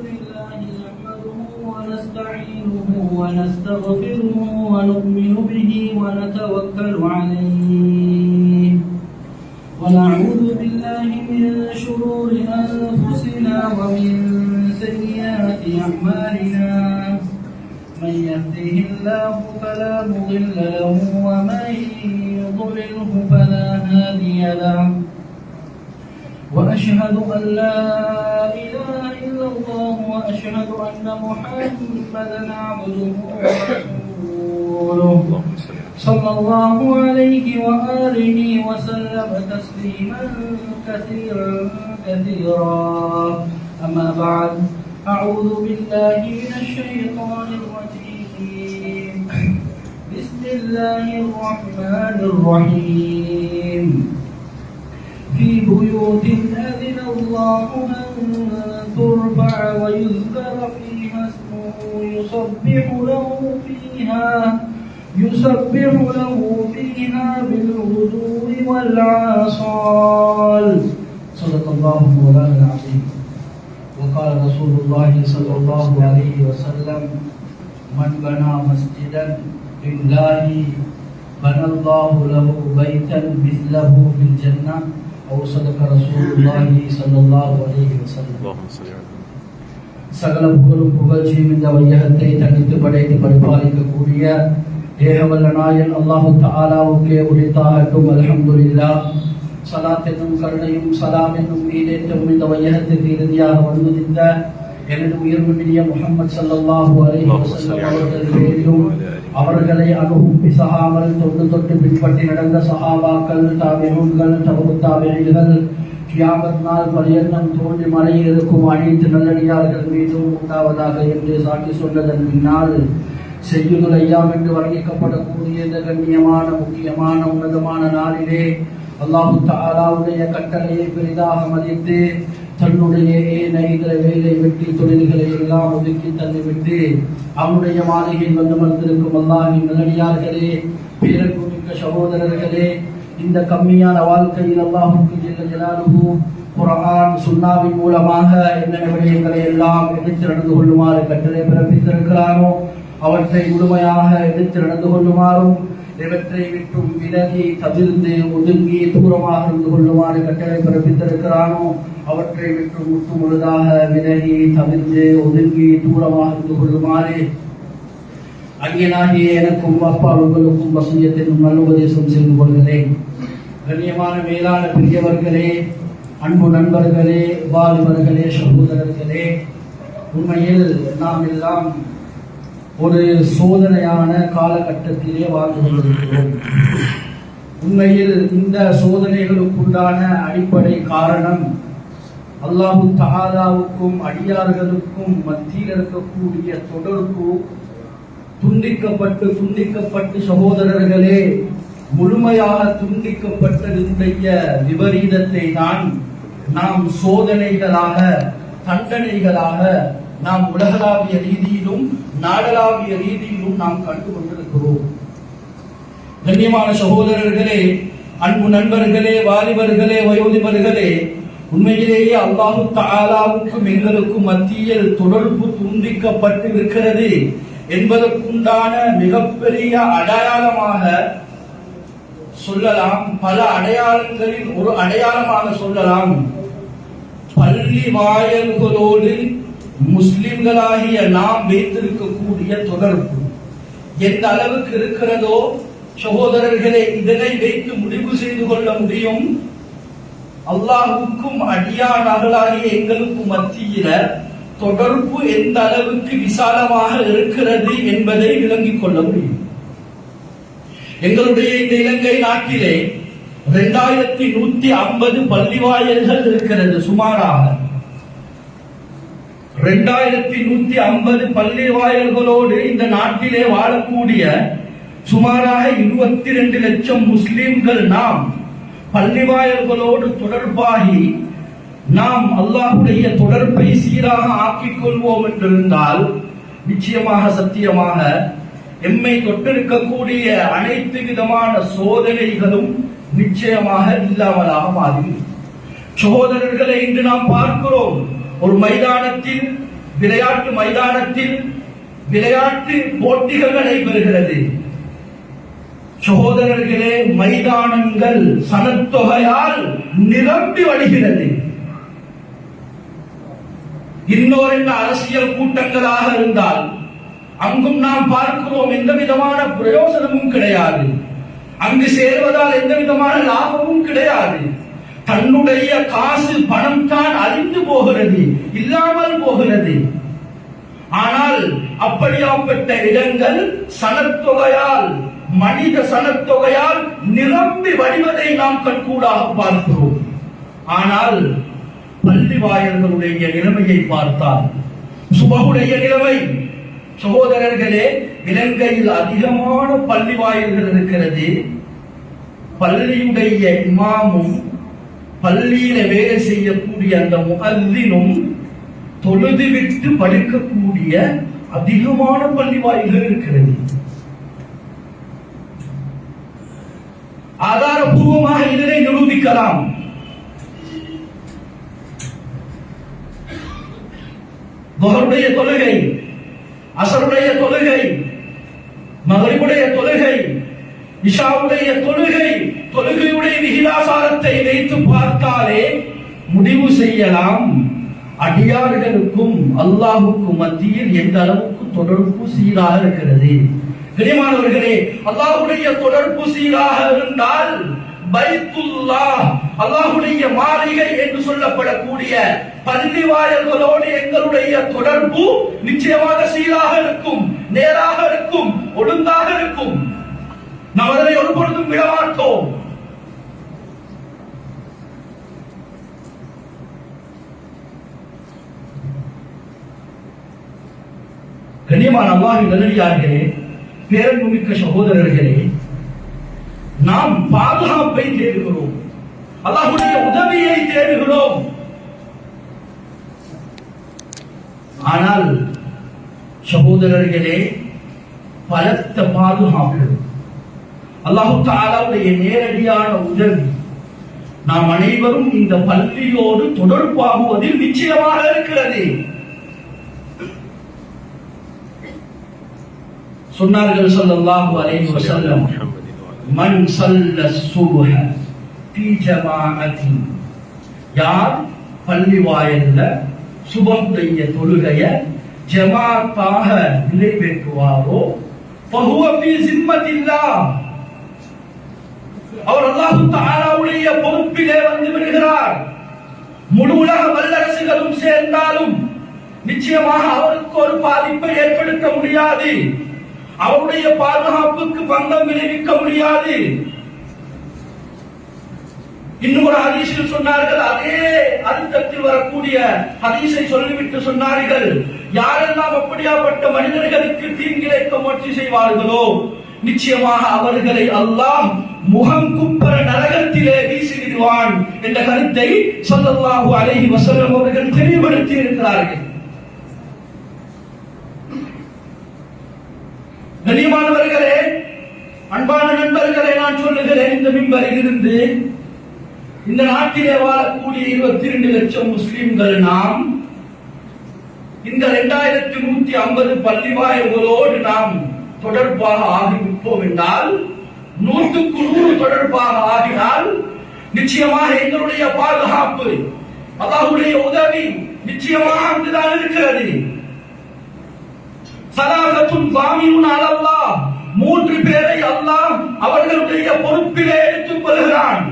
لله نحمده ونستعينه ونستغفره ونؤمن به ونتوكل عليه ونعوذ بالله من شرور أنفسنا ومن سيئات أعمالنا من يهده الله فلا مضل له ومن يضلله فلا هادي له وأشهد أن لا إله إلا الله وأشهد أن محمدا عبده ورسوله صلى الله عليه وآله وسلم تسليما كثيرا أما بعد أعوذ بالله من الشيطان الرجيم بسم الله الرحمن الرحيم في بيوت أذن الله أن ترفع ويذكر فيها اسمه يسبح له فيها بالغدو والعصال صدق الله مولانا العظيم وقال رسول الله صلى الله عليه وسلم من بنى مسجدا لله بنى الله له بيتا مثله في الجنة أو صدق رسول الله صلى الله عليه وسلم. சகல புகழும் புகழ்ச்சியும் இந்த வையகத்தை தனித்து படைத்து பரிபாலிக்கக்கூடிய ஏகவல்ல நாயன் அல்லாஹு தஆலாவுக்கே உரித்தாகட்டும். அல்ஹம்துலில்லாஹ். ஸலாத் என்னும் கருணையும் சலாம் என்னும் ஈடேற்றமும் இந்த வையகத்துக்கு இறுதியாக வந்துதித்த எனது உயர்வுமினிய முஹம்மது ஸல்லல்லாஹு அலைஹி வஸல்லம் அவர்கள் பேரிலும் அவர்களை அணுகும் பிசகாமல் தொட்டு தொட்டு பின்பற்றி நடந்த சஹாபாக்கள், தாபிஊன்கள், தபு தாபிஈன்கள், கியாமத் நாள் பரியந்தம் தோன்றி மலையில் இருக்கும் அனைத்து நல்லடியார்கள் மீதும் உண்டாவதாக என்று சாட்சி சொன்னதன் பின்னால் செய்யுதுல் ஐயாம் என்று வர்ணிக்கப்படக்கூடிய இந்த கண்ணியமான முக்கியமான உன்னதமான நாளிலே அல்லாஹு தஆலாவுடைய கட்டளையை பெரிதாக மதித்து தன்னுடைய ஏனைய வேலை வெற்றி தொழில்களை எல்லாம் ஒதுக்கி தந்துவிட்டு அவனுடைய மாளிகையில் வந்து அமர்ந்திருக்கும் அல்லாஹ்வின் நல்லடியார்களே, பேரன்புமிக்க சகோதரர்களே, இந்த கம்மியான வாழ்க்கையில் அல்லாஹ்வுக்கு ஜல்ல ஜலாலுஹு குர்ஆன் சுன்னாவின் மூலமாக என்ன விடயங்களை எல்லாம் எடுத்து நடந்து கொள்ளுமாறு கட்டளை பிறப்பித்திருக்கிறானோ அவற்றை முழுமையாக எடுத்து நடந்து கொள்ளுமாறும் இவற்றை விட்டும் விலகி தவிர்ந்து ஒதுங்கி தூரமாக இருந்து கொள்ளுமாறு கட்டளை பிறப்பித்திருக்கிறானோ அவற்றை விட்டு முற்று முழுதாக விலகி தவிர்த்து ஒதுங்கி தூரமாக இருந்து கொள்ளுமாறு அங்கேனாகிய எனக்கும் அப்பா உங்களுக்கும் வசியத்தின் நல்லுபதேசம் செய்து கொள்கிறேன். கண்ணியமான மேலான பெரியவர்களே, அன்பு நண்பர்களே, வாலிபர்களே, சகோதரர்களே, உண்மையில் நாம் எல்லாம் ஒரு சோதனையான காலகட்டத்திலே வாழ்ந்து கொண்டிருக்கிறோம். உண்மையில் இந்த சோதனைகளுக்குண்டான அடிப்படை காரணம் அல்லாஹு தஆலாவுக்கும் அடியார்களுக்கும் மத்தியில் இருக்கக்கூடிய தொடர்பு துண்டிக்கப்பட்டு சகோதரர்களே முழுமையாக துண்டிக்கப்பட்டதுடைய விபரீதத்தை தான் நாம் சோதனைகளாக, தண்டனைகளாக நாம் உலகளாவிய ரீதியிலும் நாடளாவிய ரீதியிலும் நாம் கண்டு கொண்டிருக்கிறோம். கண்ணியமான சகோதரர்களே, அன்பு நண்பர்களே, வாலிபர்களே, வயோதிபர்களே, உண்மையிலேயே அல்லாஹு தஆலாவுக்கும் எங்களுக்கும் மத்தியில் தொடர்பு துண்டிக்கப்பட்டு இருக்கிறது என்பதற்குண்டான மிகப்பெரிய அடையாளமாக சொல்லலாம். பல அடையாளங்களில் ஒரு அடையாளமாக சொல்லலாம். பள்ளி வாயல்களோடு முஸ்லிம்களாகிய நாம் வைத்திருக்கக்கூடிய தொடர்பு எந்த அளவுக்கு இருக்கிறதோ சகோதரர்களே, இதனை வைத்து முடிவு செய்து கொள்ள முடியும் அல்லாஹ்வுக்கும் அடியார்களாகிய எங்களுக்கும் மத்தியில தொடர்பு எந்த அளவுக்கு விசாலமாக இருக்கிறது என்பதை விளங்கிக் கொள்ள முடியும். எங்களுடைய இந்த இலங்கை நாட்டிலே 2150 பள்ளிவாயல்கள் இருக்கிறது. சுமாராக 2150 பள்ளிவாயல்களோடு இந்த நாட்டிலே வாழக்கூடிய சுமாராக 22 லட்சம் முஸ்லிம்கள் நாம் பள்ளிவாயல்களோடு தொடர்பாகி நாம் அல்லாஹ்வுடைய தொடர்பை சீராக ஆக்கிக் கொள்வோம் என்றிருந்தால் நிச்சயமாக சத்தியமாக எம்மை தொட்டிருக்கக்கூடிய அனைத்து விதமான சோதனைகளும் நிச்சயமாக இல்லாமலாக மாறி. சகோதரர்களை, இன்று நாம் பார்க்கிறோம், ஒரு மைதானத்தில் விளையாட்டு மைதானத்தில் விளையாட்டு போட்டிகள் நடைபெறுகிறது. சகோதரர்களே, மைதானங்கள் சனத்தொகையால் நிரம்பி வழிகிறது. இன்னொரு அரசியல் கூட்டங்களாக இருந்தால் அங்கும் நாம் பார்க்கிறோம் எந்த விதமான பிரயோசனமும் கிடையாது. அங்கு சேர்வதால் எந்த விதமான லாபமும் கிடையாது. தன்னுடைய காசு பணம் தான் அழிந்து போகிறது, இல்லாமல் போகிறது. ஆனால் அப்படியாப்பட்ட இடங்கள் சனத்தொகையால், மனித சனத்தொகையால் நிரம்பி வடிவதை நாம் கண்கூடாக பார்க்கிறோம். ஆனால் பள்ளி வாயர்களுடைய நிலைமையை பார்த்தால், சுபகுடைய நிலைமை, சகோதரர்களே, இலங்கையில் அதிகமான பள்ளி வாயில்கள் இருக்கிறது. பள்ளியுடைய இமாமும் பள்ளியில வேலை செய்யக்கூடிய அந்த முஅல்லினும் தொழுதுவிட்டு படுக்கக்கூடிய அதிகமான பள்ளி வாயில்கள் இருக்கிறது. ஆதாரபூர்வமாக இதனை நிரூபிக்கலாம். துஹருடைய தொழுகை, அஸருடைய தொழுகை, மக்ரிபுடைய தொழுகை, இஷாவுடைய தொழுகை, தொழுகையுடைய விகிதாசாரத்தை வைத்து பார்த்தாலே முடிவு செய்யலாம் அடியார்களுக்கும் அல்லாஹுக்கும் மத்தியில் எந்த அளவுக்கு தொடர்பு சீராக இருக்கிறது. கண்ணியமானவர்களே, அல்லாஹுடைய தொடர்பு சீராக இருந்தால் பைத்துல்லாஹ், அல்லாஹுடைய மாளிகை என்று சொல்லப்படக்கூடிய பள்ளி வாயில்களோடு எங்களுடைய தொடர்பு நிச்சயமாக சீராக இருக்கும், நேராக இருக்கும், ஒழுங்காக இருக்கும். நாம் அதனை ஒரு பொழுதும் விடமாட்டோம். கண்ணியமான அல்லாஹ்வின் நல்லடியார்களே, பேரன்புமிக்க சகோதரர்களே, நாம் பாதுகாப்பை தேடுகிறோம், அல்லாஹ்வுடைய உதவியை தேடுகிறோம். ஆனால் சகோதரர்களே, பலத்த பாதுகாப்பு, அல்லாஹ் தஆலாவுடைய நேரடியான உதவி நாம் அனைவரும் இந்த பள்ளியோடு தொடர்பாகுவதில் நிச்சயமாக இருக்கிறது. சொன்னார்கள் ஸல்லல்லாஹு அலைஹி வஸல்லம், மன் ஸல்ல ஸுப்ஹ ஃபீ ஜமாஅத்தின், யார் பள்ளி வாயில்ல சுபஹுடைய தொழுகையை ஜமாத்தாக நிறைவேற்றுவாரோ ஃபஹுவ ஃபீ ஸிம்மத்தில்லாஹ், அவர் அல்லாஹ் தஆலாவுடைய பொறுப்பிலே வந்து விடுகிறார். முழு உலக வல்லரசுகளும் சேர்ந்தாலும் நிச்சயமாக அவருக்கு ஒரு பாதிப்பை ஏற்படுத்த முடியாது, அவருடைய பாதுகாப்புக்கு பங்கம் விளைவிக்க முடியாது. இன்னும் ஒரு ஹதீஸில் சொன்னார்கள், அதே அர்த்தத்தில் வரக்கூடிய ஹதீஸை சொல்லிவிட்டு சொன்னார்கள், யாரெல்லாம் அப்படியாப்பட்ட மனிதர்களுக்கு தீங்கிழைக்க முயற்சி செய்வார்களோ நிச்சயமாக அவர்களை அல்லாஹ் முகம் குப்பர நரகத்திலே வீசிவிடுவான் என்ற கருத்தை ஸல்லல்லாஹு அலைஹி வஸல்லம் அவர்கள் தெளிவுபடுத்தி இருக்கிறார்கள். கண்ணியமானவர்களே, அன்பான நண்பர்களே, நான் சொல்லுகிறேன், இந்த மிம்பரில் இருந்து இந்த நாட்டிலே வாழக்கூடிய 22 லட்சம் முஸ்லிம்கள் நாம் இந்த 2150 பள்ளி வாயில்களோடு நாம் தொடர்பாக ஆகிவிட்டோம் என்றால், 100க்கு 100 தொடர்பாக ஆகினால் நிச்சயமாக எங்களுடைய பாதுகாப்பு, அல்லாஹ்வுடைய உதவி நிச்சயமாக அங்குதான் இருக்கிறது. சலாசத்துன் ஸாமினுன் அலல்லாஹ், 3 பேரை அல்லாஹ் அவர்களுடைய பொறுப்பிலே எடுத்துக் கொள்கிறான்.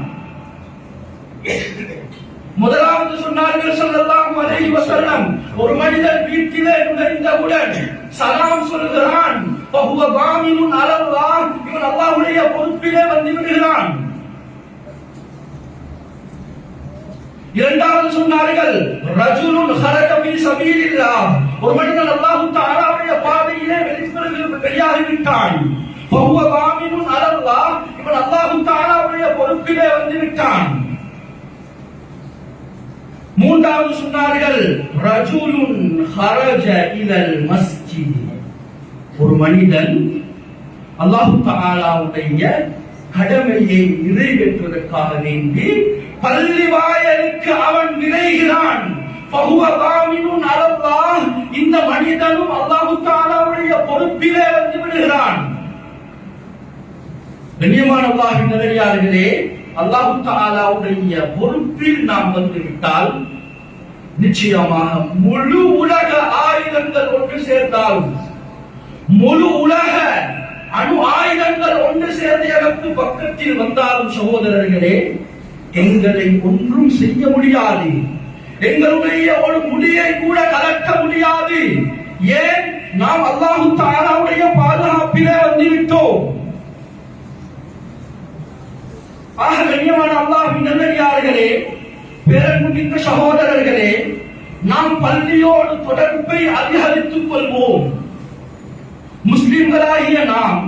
முதலாவது சொன்னார்கள் ஸல்லல்லாஹு அலைஹி வஸல்லம், ஒரு மனிதன் வீட்டிலே நுழைந்தவுடன் சலாம் சொல்கிறான், ஃபஹுவ ஸாமினுன் அலல்லாஹ், இவன் அல்லாஹ்வுடைய பொறுப்பிலே வந்து விடுகிறான். இரண்டாவது சொன்னார்கள், ரஜுலுன் ஹரஜ ஃபீ ஸபீலில்லாஹ், ஒரு மனிதன் அல்லாஹ் தஆலாவுடைய பாதையிலே வெளியாகிவிட்டான், ஃபஹுவ ஸாமினுன் அலல்லாஹ், இவன் அல்லாஹ் தஆலாவுடைய பொறுப்பிலே வந்து விட்டான். மூன்றாவது சொன்னார்கள், ரஜுலுன் ஹரஜ இலல் மஸ்ஜித், ஒரு மனிதன் அல்லாஹ் தஆலாவுடைய கடமையை நிறைவேற்றுவதற்காக வேண்டி பள்ளி வாயிலுக்கு அவன் விரைகிறான், ஃபஹுவ ஸாமினுன் அலல்லாஹ், இந்த மனிதனும் அல்லாஹ் தஆலாவுடைய பொறுப்பிலே வந்து விடுகிறான். கண்ணியமான அல்லாஹ்வின் நல்லடியார்களே, அல்லாஹ் தஆலாவுடைய பொறுப்பில் நாம் வந்துவிட்டால் நிச்சயமாக முழு உலக ஆயுதங்கள் ஒன்று சேர்ந்தாலும், முழு உலக அணு ஆயுதங்கள் ஒன்று சேர்ந்து எனக்கு பக்கத்தில் வந்தாலும் சகோதரர்களே, எங்களை ஒன்றும் செய்ய முடியாது. எங்களுடைய ஒரு முடியை கூட கலக்க முடியாது. ஏன்? நாம் அல்லாஹ் தஆலாவுடைய பாதுகாப்பிலே வந்துவிட்டோம். ஆக கண்ணியமான அல்லாஹ்வின் நல்லடியார்களே, பேரன்புமிக்க சகோதரர்களே, நாம் பள்ளியோடு தொடர்பை அதிகரித்துக் கொள்வோம். முஸ்லிம்களாகிய நாம்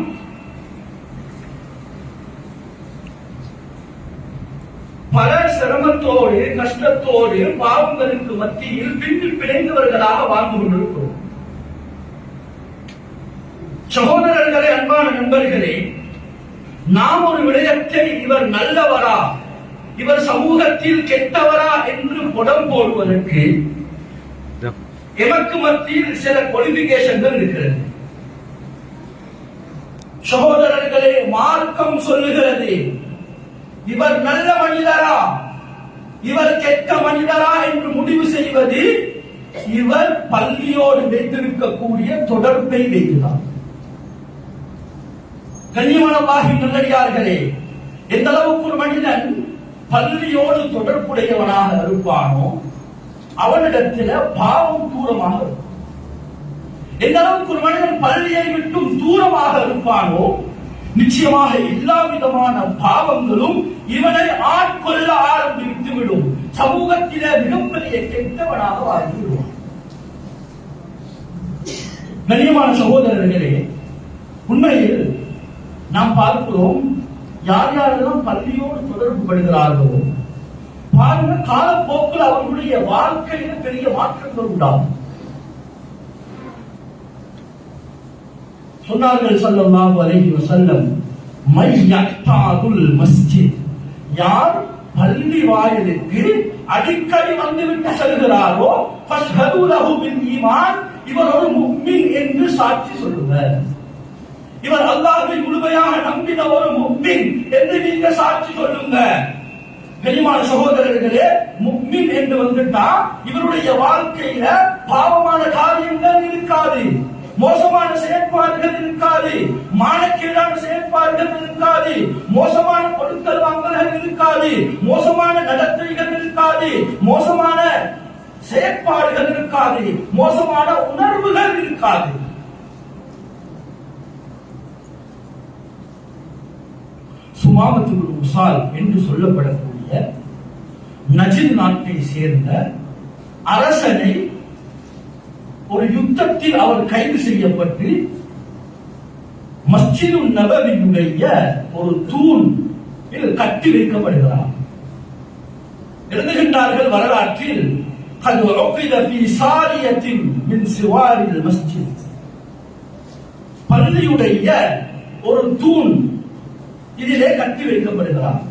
பல சிரமத்தோடு கஷ்டத்தோடு பாவங்களுக்கு மத்தியில் பின்னில் பிணைந்தவர்களாக வாழ்ந்து கொண்டிருக்கிறோம். சகோதரர்களே, அன்பான நண்பர்களே, நாம் ஒரு விடயத்தை இவர் நல்லவரா இவர் சமூகத்தில் கெட்டவரா என்று புடம் போடுவதற்கு எமக்கு மத்தியில் சில குவாலிபிகேஷன்கள் இருக்கிறது. சகோதரர்களே, மார்க்கம் சொல்லுகிறது இவர் நல்ல மனிதரா இவர் கெட்ட மனிதரா என்று முடிவு செய்வது இவர் பள்ளியோடு வைத்திருக்கக்கூடிய தொடர்பை வைத்துதான். கண்ணியமான அல்லாஹ்வின் நல்லடியார்களே, எந்த அளவுக்கு ஒரு மனிதன் பள்ளியோடு தொடர்புடையவனாக இருப்பானோ அவனிடத்தில் பாவம் தூரமாக இருக்கும். எந்த அளவுக்கு ஒரு மனிதன் பள்ளியை விட்டும் தூரமாக இருப்பானோ நிச்சயமாக எல்லா விதமான பாவங்களும் இவனை ஆட்கொள்ள ஆரம்பித்து விடும். சமூகத்திலே மிகப்பெரிய கெட்டவனாக வாழ்ந்துவிடுவான். கண்ணியமான சகோதரர்களே, உண்மையில் நாம் பார்க்கிறோம் யார் யாரெல்லாம் பள்ளியோடு தொடர்பு படுகிறார்களோ பாருங்க, காலப்போக்கில் அவர்களுடைய வாழ்க்கையில பெரிய மாற்றங்கள் உண்டாகும். சொன்னார்கள் ஸல்லல்லாஹு அலைஹி வஸல்லம், மை யக்தாதுல் மஸ்ஜித், யார் பள்ளி வாயிலுக்கு அடிக்கடி வந்துவிட்டு செல்கிறாரோ ஃபஷ்ஹது லஹு பில் ஈமான், இவர் ஒரு முஃமின் என்று சாட்சி சொல்லுங்கள். இவர் அல்லாஹ்வை முழுமையாக நம்பின ஒரு முஃமின் என்று நீங்க சாட்சி சொல்லுங்க. கண்ணியமான சகோதரர்களே, முஃமின் என்று வந்துட்டா இவருடைய வாழ்க்கையில பாவமான காரியங்கள் இருக்காது, மோசமான செயற்பாடுகள் இருக்காது, மானக்கேடான செயற்பாடுகள் இருக்காது, மோசமான பொருட்கள் வாங்கல்கள் இருக்காது, மோசமான நடத்தைகள் இருக்காது, மோசமான செயற்பாடுகள் இருக்காது, மோசமான உணர்வுகள் இருக்காது. சுமாமத்துல் உசால் என்று சொல்லப்படக்கூடிய நஜித் நாட்டை சேர்ந்த அரசனை ஒரு யுத்தத்தில் அவர் கைது செய்யப்பட்டு மஸ்ஜிது நபவியுடைய ஒரு தூண் கட்டி வைக்கப்படுகிறார். எழுதுகின்றார்கள் வரலாற்றில், பள்ளியுடைய ஒரு தூண் இதிலே கட்டி வைக்கப்படுகிறார்.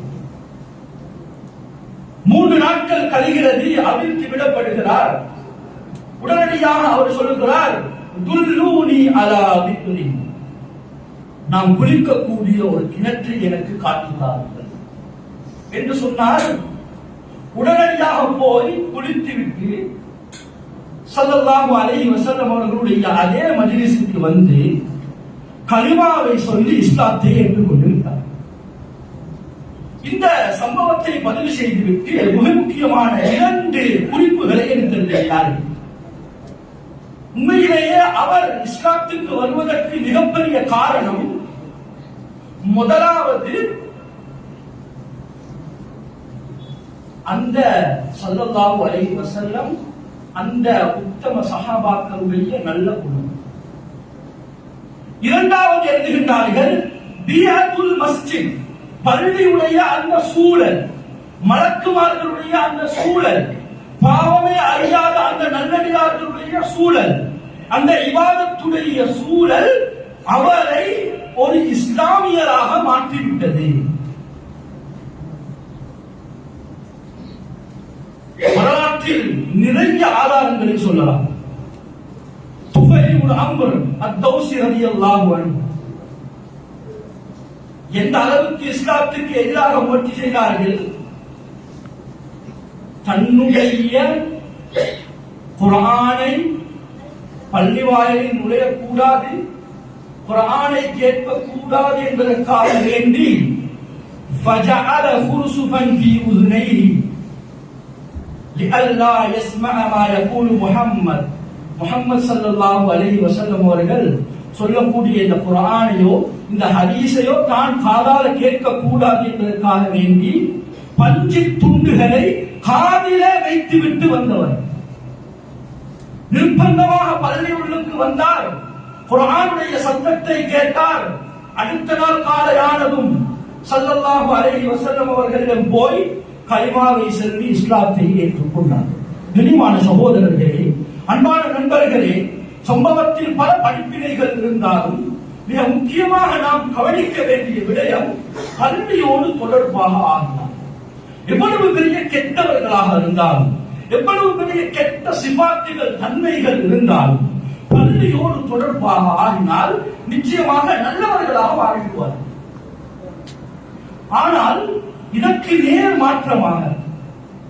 3 நாட்கள் கழிகிறது, அவிழ்த்து விடப்படுகிறார். உடனடியாக அவர் சொல்லுகிறார், துல்லூனி அலா பிக்ரி, நாம் குளிக்கக்கூடிய ஒரு கிணற்றை எனக்கு காட்டுகிறார்கள் என்று சொன்னார். உடனடியாக போய் குளித்துவிட்டு ஸல்லல்லாஹு அலைஹி வஸல்லம் அவர்களுடைய அதே மஜ்லிஸுக்கு வந்து கலிமாவை சொல்லி இஸ்லாத்தை ஏற்றுக்கொண்டிருந்தார். இந்த சம்பவத்தை பதிவு செய்துவிட்டு மிக முக்கியமான 2 குறிப்புகளை எடுத்திருக்கிறார். உண்மையிலேயே அவர் இஸ்லாத்துக்கு வருவதற்கு மிகப்பெரிய காரணம், முதலாவது அந்த ஸல்லல்லாஹு அலைஹி வஸல்லம் அந்த உத்தம சஹாபாக்களுடைய நல்ல குணம். இரண்டாவது எழுதுகின்றார்கள், பியத்துல் மஸ்ஜித், பள்ளியுடைய அந்த சூழல், மலக்குமார்களுடைய அந்த சூழல், பாவமே அறியாத அந்த நல்லடியார்களுடைய சூழல், அந்த இபாதத்துடைய சூழல் அவரை ஒரு இஸ்லாமியராக மாற்றிவிட்டது. வரலாற்றில் நிறைய ஆதாரங்களை சொல்லலாம். இப்னு அம்ர் அத்-தௌசி ரலியல்லாஹு அன்ஹு எந்த அளவுக்கு இஸ்லாத்துக்கு எதிராக முயற்சி செய்தார்கள். தன்னுடைய குர்ஆனை பள்ளிவாயலில் நுழையக்கூடாது, குர்ஆனை கேட்கக்கூடாது என்பதற்காக வேண்டி فجعل خرسفا في اذنيه لئلا يسمع ما يقول முஹம்மது ஸல்லல்லாஹு அலைஹி வஸல்லம் அவர்கள் சொல்லக்கூடிய இந்த குர்ஆனையோ இந்த ஹதீஸையோ தான் காதால கேட்க கூடாது என்பதற்காக வேண்டி பஞ்சு துண்டுகளை காதிலே வைத்துவிட்டு வந்தவர். நிர்பந்தமாக பள்ளி உள்ளுக்கு வந்தார், குர்ஆனுடைய சத்தத்தை கேட்டார். அடுத்த நாள் காலையானதும் ஸல்லல்லாஹு அலைஹி வஸல்லம் அவர்களிடம் போய் கலிமாவை சொல்லி இஸ்லாத்தை ஏற்றுக்கொண்டார். கண்ணியமான சகோதரர்களே, அன்பான நண்பர்களே, சம்பவத்தில் பல படிப்பினைகள் இருந்தாலும் மிக முக்கியமாக நாம் கவனிக்க வேண்டிய விடயம் கல்வியோடு தொடர்பாக ஆகினார். எவ்வளவு பெரிய கெட்டவர்களாக இருந்தாலும், எவ்வளவு பெரிய கெட்ட சிபாத்துகள் தன்மைகள் இருந்தாலும் பள்ளியோடு தொடர்பாக ஆகினால் நிச்சயமாக நல்லவர்களாக வாழ்வார். ஆனால் இதற்கு நேர் மாற்றமாக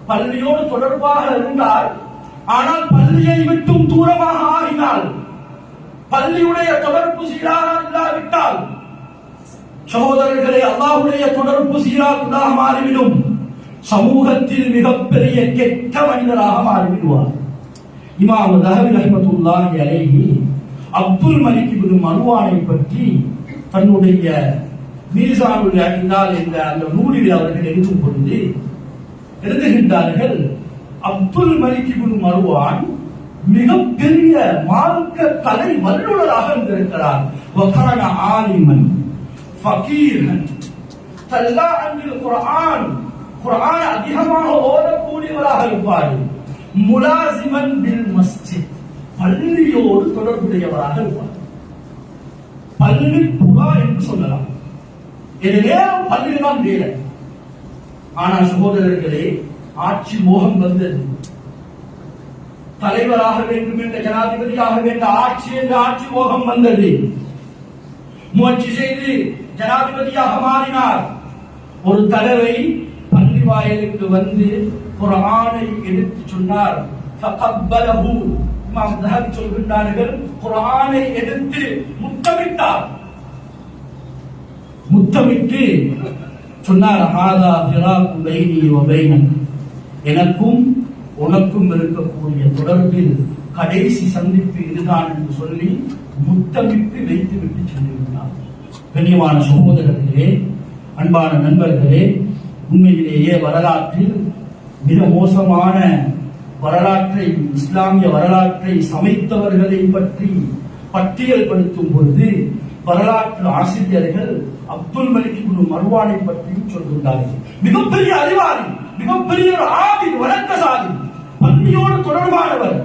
பள்ளியோடு தொடர்பாக இருந்தால், ஆனால் பள்ளியை விட்டும் தூரமாக ஆகினால், பள்ளியுடைய தொடர்பு சீராக இல்லாவிட்டால் சகோதரர்களே, அல்லாஹ்வுடைய தொடர்பு சீராக மாறிவிடும். சமூகத்தில் மிகப்பெரிய கெட்ட மனிதராக மாறிவிடுவார். இமாம் தஹவி ரஹ்மத்துல்லாஹி அலைஹி அப்துல் மலிக் இப்னு மர்வானை பற்றி தன்னுடைய மீசானுல் இஅ்திதால் என்ற அந்த நூலில் அவர்கள் எழுதும் பொழுது எழுதுகின்றார்கள், அப்துல் மலிக் இப்னு மர்வான் மிகப்பெரிய மார்க்க கலை வல்லுநராக இருந்திருக்கிறார். வகான ஆலிமன் ஃபகீரன் தல்லா அன்பில் குர்ஆன், குர்ஆன் அதிகமாக ஓதக்கூடியவராக இருப்பார். முலாசிமன் பில் மஸ்ஜித், பள்ளியோடு தொடர்புடையவராக இருப்பார். பள்ளி புகா என்று சொல்லலாம், இது நேரம் பள்ளியில் தான் வேலை. ஆனால் சகோதரர்களே, ஆட்சி மோகம் வந்தது. தலைவராக வேண்டும் என்ற, ஜனாதிபதியாக வேண்ட ஆட்சி என்ற ஆட்சி மோகம் வந்தது. முயற்சி செய்து ஜனாதிபதியாக மாறினார். ஒரு தடவை பள்ளி வாயிலுக்கு வந்து குர்ஆனை எடுத்து சொன்னார். ஃபகப்பலஹு, இமாம் தஹவி சொல்கின்றார்கள், குர்ஆனை எடுத்து முத்தமிட்டார். முத்தமிட்டு சொன்னார், ஹாதா ஃபிராகு பைனி வ பைனக், எனக்கும் உனக்கும் இருக்கக்கூடிய தொடர்பில் கடைசி சந்திப்பு இதுதான் என்று சொல்லி முத்தமிட்டு வைத்துவிட்டு சென்றிருந்தார். கண்ணியமான சகோதரர்களே, அன்பான நண்பர்களே, உண்மையிலேயே வரலாற்றில் மிக மோசமான வரலாற்றை, இஸ்லாமிய வரலாற்றை சமைத்தவர்களை பற்றி பட்டியல் படுத்தும் பொழுது வரலாற்று ஆசிரியர்கள் அப்துல் மலிக் இப்னு மர்வானை பற்றியும் சொல்கின்றார்கள். மிகப்பெரிய அறிவாளி, மிகப்பெரிய ஒரு ஆபித், வணக்கசாலி, பள்ளியோடு தொடர்பானவர்.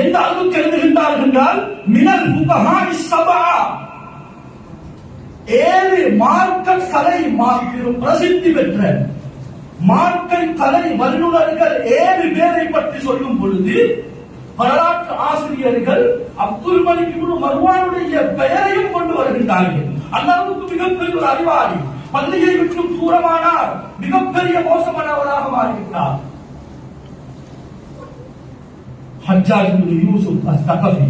எந்த அளவுக்கு எழுதுகின்றார்கள் என்றால், மினல் ஃபுகஹாஇ ஸபஆ, 7 மார்க்க கலை பிரசித்தி பெற்ற மார்க்க கலை வல்லுநர்கள் 7 பேரை பற்றி சொல்லும் பொழுது வரலாற்று ஆசிரியர்கள் அப்துல் மலிக் இப்னு மர்வானுடைய பெயரையும் கொண்டு வருகின்றார்கள். அல்லாஹ்வுக்கு மிகப்பெரிய ஒரு அறிவாளி, பள்ளியை விட்டும் தூரமானார், மிகப்பெரிய மோசமானவராக மாறிவிட்டார். ஹஜ்ஜாஜ் இப்னு யூசுப் அஸ்-ஸகஃபி,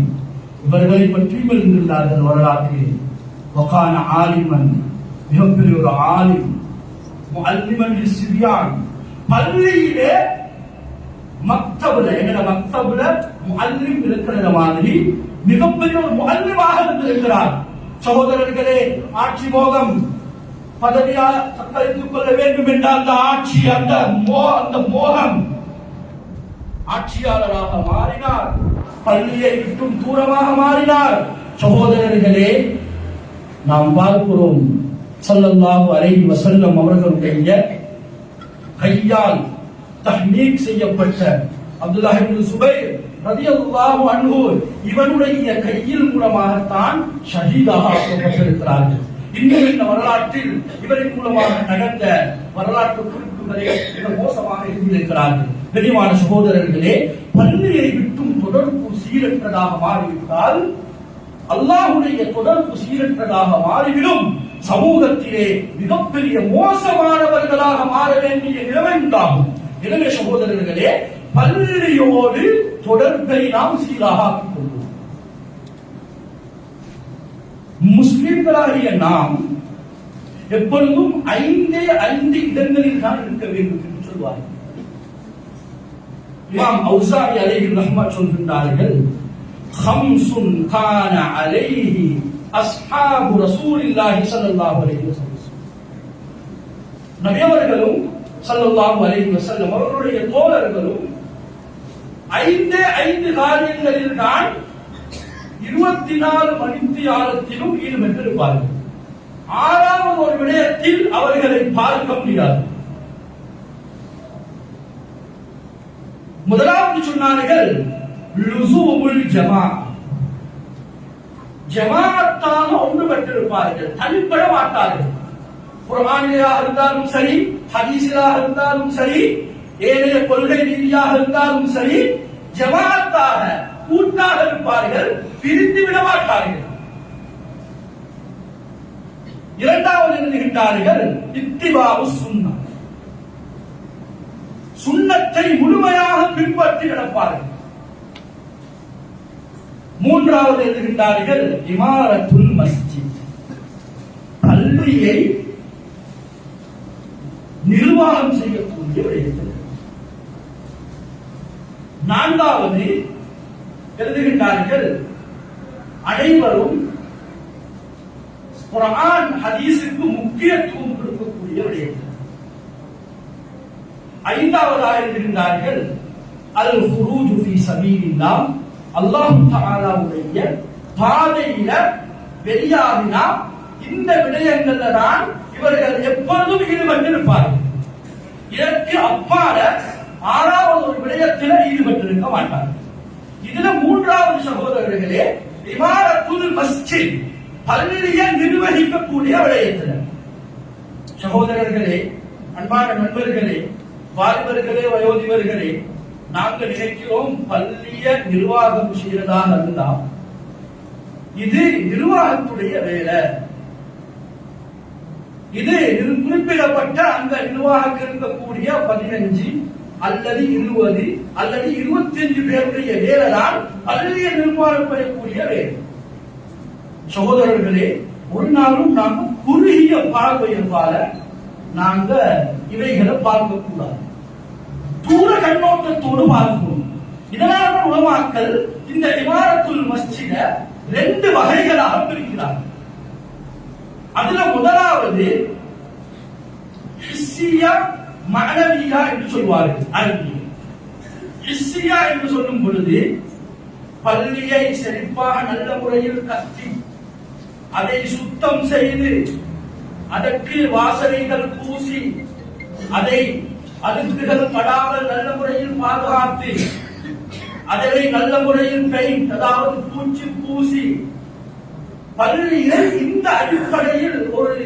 இவர்களை பற்றி எழுதுகின்றார்கள் வரலாற்றில். வகான ஆலிமன், மிகப்பெரிய ஒரு ஆலிம். முஅல்லிமன் லிஸ்ஸிபியான், பள்ளியிலே மக்தபுல, எங்கட மக்தபுல முஅல்லிம் இருக்கிற மாதிரி மிகப்பெரிய ஒரு முஅல்லிமாக இருந்திருக்கிறார். சகோதரர்களே, ஆட்சி மோகம், பதவியால் தத்தளித்துக் கொள்ள வேண்டும் என்ற அந்த ஆட்சி, அந்த மோகம், ஆட்சியாளராக மாறினார். பள்ளியை விட்டும் தூரமாக மாறினார். சகோதரர்களே, நாம் பார்க்கிறோம், ஸல்லல்லாஹு அலைஹி வஸல்லம் அவர்களுடைய கையால் தஹ்னீக் செய்யப்பட்ட அப்துல்லாஹ் இப்னு சுபைர் ரலியல்லாஹு அன்ஹு, இவனுடைய கையில் மூலமாகத்தான் ஷஹீதாக ஆக்கப்பட்டிருக்கிறார்கள். இன்னும் இந்த வரலாற்றில் இவரின் மூலமாக நடந்த வரலாற்று குறிப்புகளை மிக மோசமாக எழுதியிருக்கிறார்கள். கண்ணியமான சகோதரர்களே, பள்ளியை விட்டும் தொடர்பு சீரற்றதாக மாறிவிட்டால், அல்லாஹ்வுடைய தொடர்பு சீரற்றதாக மாறிவிடும். சமூகத்திலே மிகப்பெரிய மோசமானவர்களாக மாற வேண்டிய நிலைமை உண்டாகும். எனவே சகோதரர்களே, பள்ளியோடு தொடர்பை நாம் சீராக ஆக்கிக் கொள்வோம். முஸ்லிம்களாகிய நாம் எப்பொழுதும் 5 இடங்களில் தான் இருக்க வேண்டும் என்று சொல்வார்கள். இமாம் அவுசாரி அலைஹி ரஹ்மத் சொல்கின்றார்கள், "ஹம்சுன் கான அலைஹி அஸ்ஹாபு ரசூலில்லாஹி ஸல்லல்லாஹு அலைஹி வஸல்லம்." நபி அவர்களும் ஸல்லல்லாஹு அலைஹி வஸல்லம் அவர்களுடைய தோழர்களும் 5 காரியங்களில் தான் 24 மணித்தியாலத்திலும் ஈடுபட்டிருப்பார்கள். 6வது ஒரு விடயத்தில் அவர்களை பார்க்க முடியாது. முதலாவது சொன்னார்கள், லுசூமுல் ஜமா, ஜமாஅத்தாக ஒன்றுபட்டிருப்பார்கள், தனிப்பட மாட்டார்கள். குர்ஆனிலாக இருந்தாலும் சரி, ஹதீஸிலாக இருந்தாலும் சரி, ஏனைய கொள்கை ரீதியாக இருந்தாலும் சரி, ஜமாஅத்தாக கூட்டாக இருப்பார்கள், பிரிந்து விட மாட்டார்கள். இரண்டாவது எழுதுகின்றார்கள், இத்திபாஉ சுன்னah, சுன்னத்தை முழுமையாக பின்பற்றி நடப்பார்கள். மூன்றாவது எழுதுகின்றார்கள், இமாரத்துல் மஸ்ஜித், பள்ளியை நிர்வாகம் செய்யக்கூடிய விடயத்தில். நான்காவது எழுதுகின்றார்கள், அனைவரும் குர்ஆன் ஹதீஸுக்கு முக்கியத்துவம் கொடுக்கக்கூடிய விடயத்தில். ஐந்தாவதாக எழுதுகின்றார்கள், அல் ஹுரூஜு ஃபீ சபீலில்லாஹ், அல்லாஹ் தஆலாவுடைய பாதையில வெளியாகினா இந்த விடயங்கள்ல தான் இவர்கள் எப்பொழுதும் ஈடுபட்டிருப்பார்கள். இதற்கு அப்பால 6வது ஒரு விடயத்தில் ஈடுபட்டிருக்க மாட்டார்கள். இதுல மூன்றாவது சகோதரர்களே, இமாரத்துல் மஸ்ஜித், பள்ளியை நிர்வகிக்கக்கூடிய விடயத்தில். சகோதரர்களே, அன்பான நண்பர்களே, வாலிபர்களே, வயோதிபர்களே, நாங்கள் நினைக்கிறோம் பள்ளியை நிர்வாகம் செய்யறதாக இருந்தால் இது நிர்வாகத்துடைய வேலை. இது குறிப்பிடப்பட்ட அந்த நிர்வாகம் இருக்கக்கூடிய 15 அல்லது 20 அல்லது 25 பேருடைய வேலைதான் பள்ளியை நிர்வாகம் செய்யக்கூடிய வேலை. சகோதரர்களே, ஒரு நாளும் நாங்கள் குறுகிய பார்வையினால நாங்க இவைகளை பார்க்க கூடாது, தூர கண்ணோட்டத்தோடு பார்க்கணும். இதனால உலமாக்கள் இந்த இமாரத்துல் மஸ்ஜித 2 வகைகளாக பிரிக்கிறார்கள். அதுல முதலாவது ஹிஸ்ஸியா, மஅனவியா என்று சொல்வார்கள் அரபியில். ஹிஸ்ஸியா என்று சொல்லும் பொழுது பள்ளியை செழிப்பாக நல்ல முறையில் கட்டி அதை சுத்தம் செய்து அதற்கு வாசனைகள் பூசி அதை அடுக்குகள் படாமல் நல்ல முறையில் பாதுகாத்து அதை நல்ல முறையில் பெயிண்ட், அதாவது பூச்சி பூசி பள்ளியை இந்த அடிப்படையில் ஒரு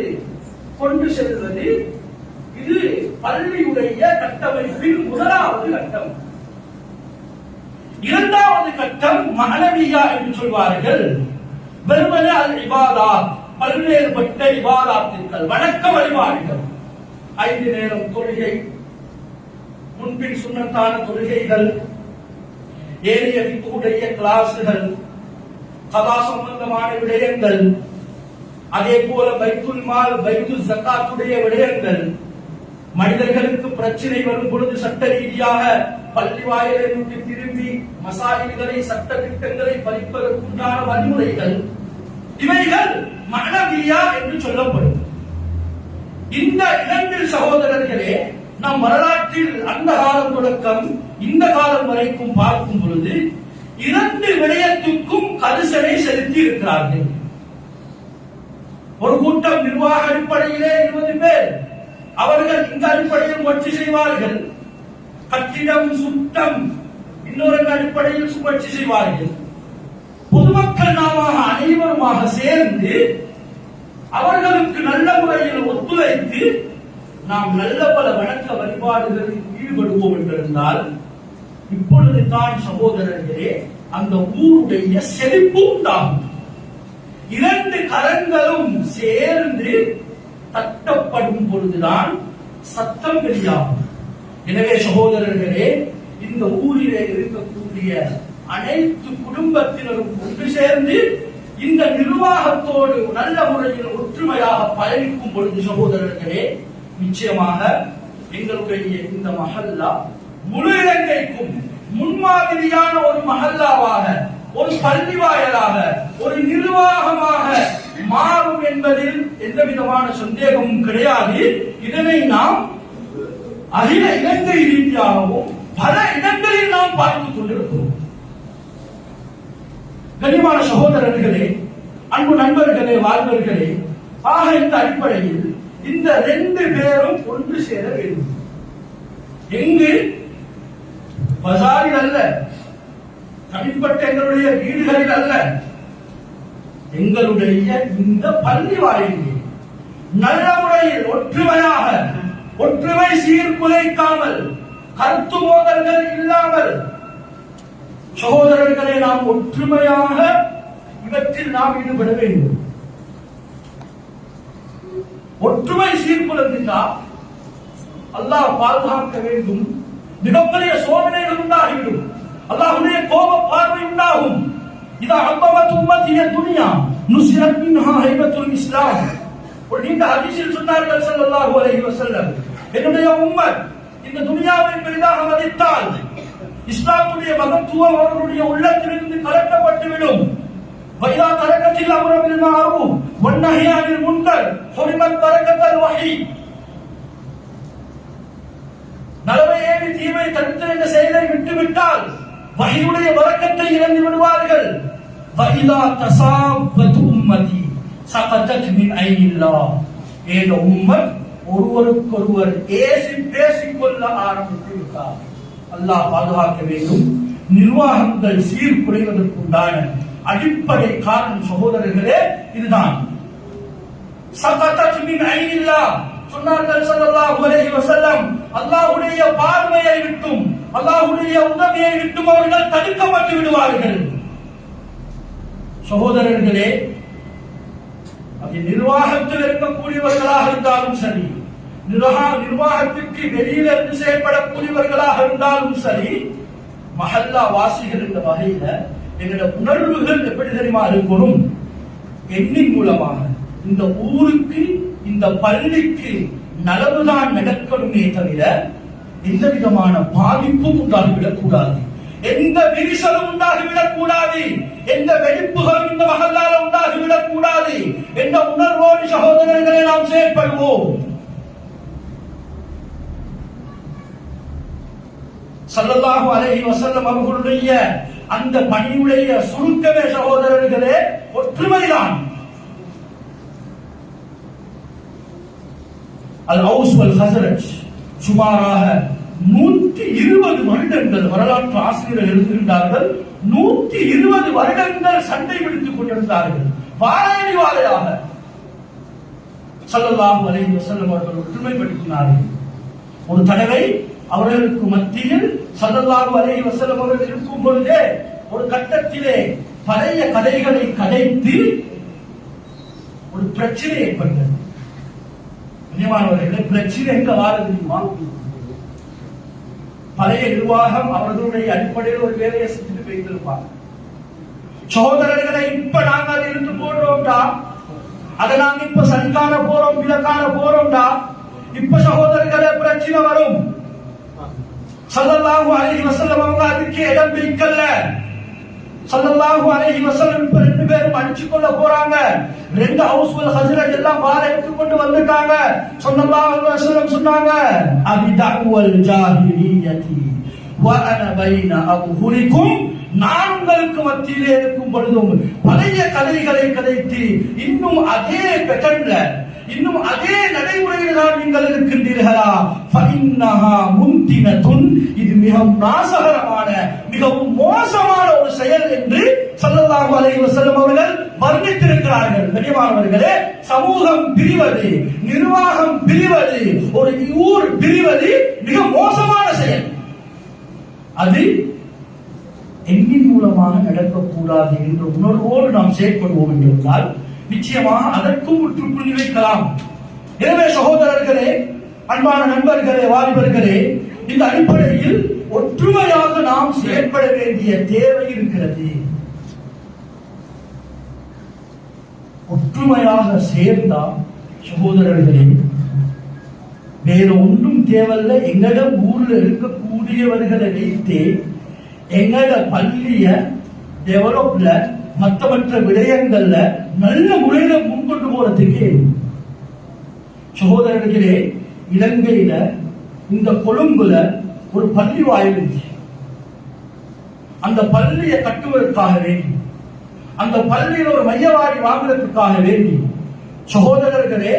கொண்டு செல்வது, இது பள்ளியுடைய கட்டமைப்பில் முதலாவது கட்டம். இரண்டாவது கட்டம் மஅனவியா என்று சொல்வார்கள். வெறுமனே அல் இபாதத், பல்வேறுபட்ட இபாதத்துகள், வணக்க வழிபாடுகள், 5 நேரம் தொழுகை, முன்பின் சுன்னத்தான தொழுகைகள், ஏனைய ஃபிக்ஹுடைய கிளாஸ்கள், கதா சம்பந்தமான விடயங்கள், அதே போல பைத்துல் மால், பைத்துல் ஜகாத்துடைய விடயங்கள், மனிதர்களுக்கு பிரச்சனை வரும் பொழுது சட்ட ரீதியாக பள்ளி வாயிலை நோக்கி திரும்பி மசாயில்களை, சட்ட திட்டங்களை பறிப்பதற்குண்டான வழிமுறைகள், இவைகள் மஅனவியா என்று சொல்லப்படும். இந்த 2 சகோதரர்களே நம் வரலாற்றில் அந்த காலம் தொடக்கம் இந்த காலம் வரைக்கும் பார்க்கும் பொழுது 2 விடயத்துக்கும் கரிசனை செலுத்தி இருக்கிறார்கள். ஒரு கூட்டம் நிர்வாக அடிப்படையிலே 20 பேர், அவர்கள் இந்த அடிப்படையில் முயற்சி செய்வார்கள். கட்டிடம் சுத்தம் இன்னொரு அடிப்படையில் சுழற்சி செய்வார்கள். பொதுமக்கள் நாம அனைவருமாக சேர்ந்து அவர்களுக்கு நல்ல முறையில் ஒத்துழைத்து நாம் நல்ல பல வணக்க வழிபாடுகளில் ஈடுபடுவோம் என்றிருந்தால் இப்பொழுது தான் சகோதரர்களே அந்த ஊருடைய செழிப்பு உண்டாகும். இரண்டு கரங்களும் சேர்ந்து தட்டப்படும் பொழுதுதான் சத்தம் வெளியாகும். எனவே சகோதரர்களே, இந்த ஊரிலே இருக்கக்கூடிய அனைத்து குடும்பத்தினரும் ஒன்று சேர்ந்து இந்த நிர்வாகத்தோடு நல்ல முறையில் ஒற்றுமையாக பயணிக்கும் பொழுது சகோதரர்களே, நிச்சயமாக எங்களுடைய இந்த மஹல்லா முழு இலங்கைக்கும் முன்மாதிரியான ஒரு மஹல்லாவாக, ஒரு பள்ளி வாயலாக, ஒரு நிர்வாகமாக மாறும் என்பதில் எந்த விதமான சந்தேகமும் கிடையாது. இதனை நாம் அகில இலங்கை ரீதியாகவும் பல இடங்களில் நாம் பார்த்துக் கொண்டிருக்கிறோம். கனிமான சகோதரர்களே, அன்பு நண்பர்களே, வாழ்வர்களே, ஆக இந்த அடிப்படையில் இந்த ரெண்டு பேரும் ஒன்று சேர வேண்டும். எங்கு? பஜாரில் அல்ல, தனிப்பட்ட எங்களுடைய வீடுகளில் அல்ல, எங்களுடைய இந்த பள்ளி வாயிலில் நல்ல முறையில் ஒற்றுமையாக, ஒற்றுமை சீர்குலைக்காமல், கருத்து மோதல்கள் இல்லாமல் சகோதரர்களை நாம் ஒற்றுமையாக இவற்றில் நாம் ஈடுபட வேண்டும். ஒற்றுமை சீர்குலைந்தால் அல்லாஹ் பாதுகாக்க வேண்டும். மிகப்பெரிய சோதனைகள் உண்டாகிவிடும். அல்லாஹ்வுடைய கோப பார்வை உண்டாகும். இதா அபவத் உம்மத்திய துனியா நுஸ்ரத் மின்ஹா ஹைபத்துல் இஸ்லாம். ஒரு நீண்ட ஹதீஸில் சொன்னார்கள் ஸல்லல்லாஹு அலைஹி வஸல்லம், என்னுடைய உம்மத் இந்த துனியாவை பெரிதாக மதித்தால் இஸ்லாமுடைய மகத்துவம் அவர்களுடைய உள்ளத்திலிருந்து கலட்டப்பட்டுவிடும். வைதா தரக்கத்தில் அம்ரபில் மஅரூஃப் வன்னஹி அனில் முன்கர் ஹுரிமத் பரக்கத்துல் வஹி. நலவை ஏவி தீமை தடுத்து என்ற செயலை விட்டுவிட்டால் வஹியுடைய பரக்கத்தை இழந்து விடுவார்கள். வைதா தசாபத் உம்மதி சகதத் மின் ஐனில்லாஹ். ஏன உம்மத் ஒருவருக்கொருவர் ஏசி பேசிக்கொள்ள ஆரம்பித்து விட்டார். அல்லாஹ் பாதுகாக்க வேண்டும். நிர்வாகங்கள் சீர்குலைவதற்குண்டான அடிப்படை காரணம் சகோதரர்களே இதுதான். சகதத் மின் ஐனில்லாஹ் சொன்னார்கள் ஸல்லல்லாஹு அலைஹி வஸல்லம், அல்லாஹ்வுடைய பார்வையை விட்டும், அல்லாஹ்வுடைய உதவியை விட்டும் அவர்கள் தடுக்கப்பட்டு விடுவார்கள். சகோதரர்களே, அது நிர்வாகத்தில் இருக்கக்கூடியவர்களாக இருந்தாலும் சரி, நிர்வாகத்திற்கு வெளியில இருந்து செயல்படக்கூடியவர்களாக இருந்தாலும் சரி, மஹல்லா வாசிகள் என்ற வகையில எங்களுடைய உணர்வுகள் எப்படி தெரியுமா இருக்கணும்? எண்ணின் மூலமாக இந்த ஊருக்கு, இந்த பள்ளிக்கு நலவுதான் நடக்கணுமே தவிர எந்த விதமான பாதிப்பும் உண்டாகிவிடக் கூடாது, எந்த விரிசலும் உண்டாகிவிடக் கூடாது, எந்த வெடிப்புகளும் இந்த மஹல்லால உண்டாகிவிடக் கூடாது என்ற உணர்வோடு சகோதரர்களை நாம் செயல்படுவோம். ஸல்லல்லாஹு அலைஹி வஸல்லம் அவர்களுடைய அந்த பணியுடைய சுருக்கமே சகோதரர்களே ஒற்றுமைதான். அல் அவுஸ் வல் ஹஸரஜ் சுமாராக 120 வருடங்கள் வரலாற்று ஆசிரியர்கள் எழுதுகின்றார்கள். 120 வருடங்கள் சண்டை பிடித்துக் கொண்டிருந்தார்கள். வாழையடி வாழையாக ஸல்லல்லாஹு அலைஹி வஸல்லம் அவர்கள் ஒற்றுமைப்படுத்தினார்கள். ஒரு தடவை அவர்களுக்கு மத்தியில் ஸல்லல்லாஹு அலைஹி வஸல்லம் அவர்கள் இருக்கும் பொழுதே ஒரு கட்டத்திலே பழைய கதைகளை கதைத்து ஒரு பிரச்சனை ஏற்பட்டது. கண்ணியமானவர்களே, பிரச்சனை எங்க வாழ தெரியுமா? பழைய நிர்வாகம் அவர்களுடைய அடிப்படையில் ஒரு வேலையை செஞ்சுட்டு போயிருப்பாங்க. சகோதரர்களை இப்ப நாங்க அதை இருந்து போடுறோம்டா, அதை நாங்க இப்ப சரிக்கான போறோம், விலக்கான போறோம்டா, இப்ப சகோதரர்களே பிரச்சனை வரும். ஸல்லல்லாஹு அலைஹி வஸல்லம் அவங்க அதுக்கு இடம் பிடிக்கல. ஸல்லல்லாஹு அலைஹி வஸல்லம் இப்ப ரெண்டு பேரும் அடிச்சு கொள்ள போறாங்க. ரெண்டு ஹவுஸ் வல் ஹஸரஜ் எல்லாம் வாளை எடுத்துக்கொண்டு வந்துட்டாங்க. ஸல்லல்லாஹு அலைஹி வஸல்லம் சொன்னாங்க, அபிதஅவல் ஜாஹிலியதி வ அன பைன அபுஹுரிக்கும். நான் உங்களுக்கு மத்தியிலே இருக்கும் பொழுதும் பழைய கதைகளை கதைத்து இன்னும் அதே பேட்டர்ன்ல, இன்னும் அதே நடைமுறையில் தான் நீங்கள் இருக்கின்றீர்களா? ஃபஇன்னஹா முன்தினத்துன். இது மிகவும் நாசகரமான, மிகவும் மோசமான ஒரு செயல் என்று ஸல்லல்லாஹு அலைஹி வஸல்லம் அவர்கள் வர்ணித்திருக்கிறார்கள். கண்ணியமானவர்களே, சமூகம் பிரிவது, நிர்வாகம் பிரிவது, ஒரு ஊர் பிரிவது மிக மோசமான செயல். அது எண்ணின் மூலமாக நடக்கக்கூடாது என்ற உணர்வோடு நாம் செயற்படுவோம் என்றிருந்தால் நிச்சயமாக அதற்கும் முற்றுப்புள்ளி வைக்கலாம். எனவே சகோதரர்களே, அன்பான நண்பர்களே, வாலிபர்களே, இந்த அடிப்படையில் ஒற்றுமையாக நாம் செயற்பட வேண்டிய தேவை இருக்கிறது. ஒற்றுமையாக சேர்ந்தால் சகோதரர்களே வேற ஒன்றும் தேவையில்ல. எங்கட ஊர்ல இருக்கக்கூடியவர்களை வைத்து எங்கட பள்ளிய டெவலப்ல மற்ற விடயங்கள்ல நல்ல முறையில முன்கொண்டு போறதுக்கு சகோதரர்களே, இலங்கையில இந்த கொழும்புல ஒரு பள்ளி வாயில் இருந்துச்சு. அந்த பள்ளியை கட்டுவதற்காக வேண்டி, அந்த பள்ளியில் ஒரு மையவாடி வாங்குறதுக்காக வேண்டி சகோதரர்களே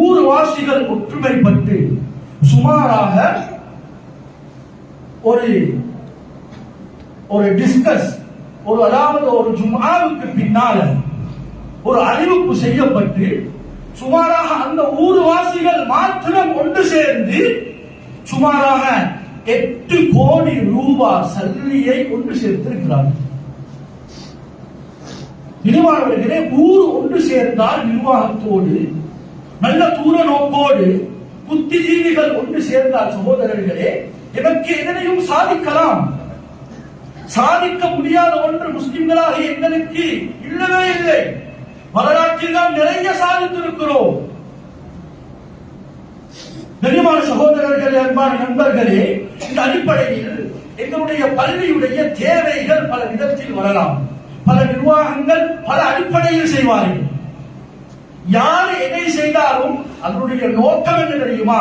ஊர்வாசிகள் ஒற்றுமைப்பட்டு சுமாராக ஒரு டிஸ்கஸ் அதாவது ஒரு ஜும்ஆவுக்கு பின்னால ஒரு அறிவிப்பு செய்யப்பட்டு சுமாராக அந்த ஊர்வாசிகள் மாத்திரம் ஒன்று சேர்ந்து சுமாராக 8 கோடி ரூபாய் சல்லியை ஒன்று சேர்த்திருக்கிறார்கள். நிர்வாகர்களே, ஊர் ஒன்று சேர்ந்தால் நிர்வாகத்தோடு நல்ல தூர நோக்கோடு புத்திஜீவிகள் ஒன்று சேர்ந்தால் சகோதரர்களே எனக்கு எதனையும் சாதிக்கலாம். சாதிக்க முடியாத ஒன்று முஸ்லிம்களாக எங்களுக்கு இல்லவே இல்லை. வரலாற்றில் நாம் நிறைய சாதித்திருக்கிறோம். கண்ணியமான சகோதரர்களே, அன்பான நண்பர்களே, இந்த அடிப்படையில் எங்களுடைய பள்ளியுடைய தேவைகள் பல விதத்தில் வரலாம். பல நிர்வாகங்கள் பல அடிப்படையில் செய்வார்கள். யார் எதை செய்தாலும் அதனுடைய நோக்கம் என்ன தெரியுமா?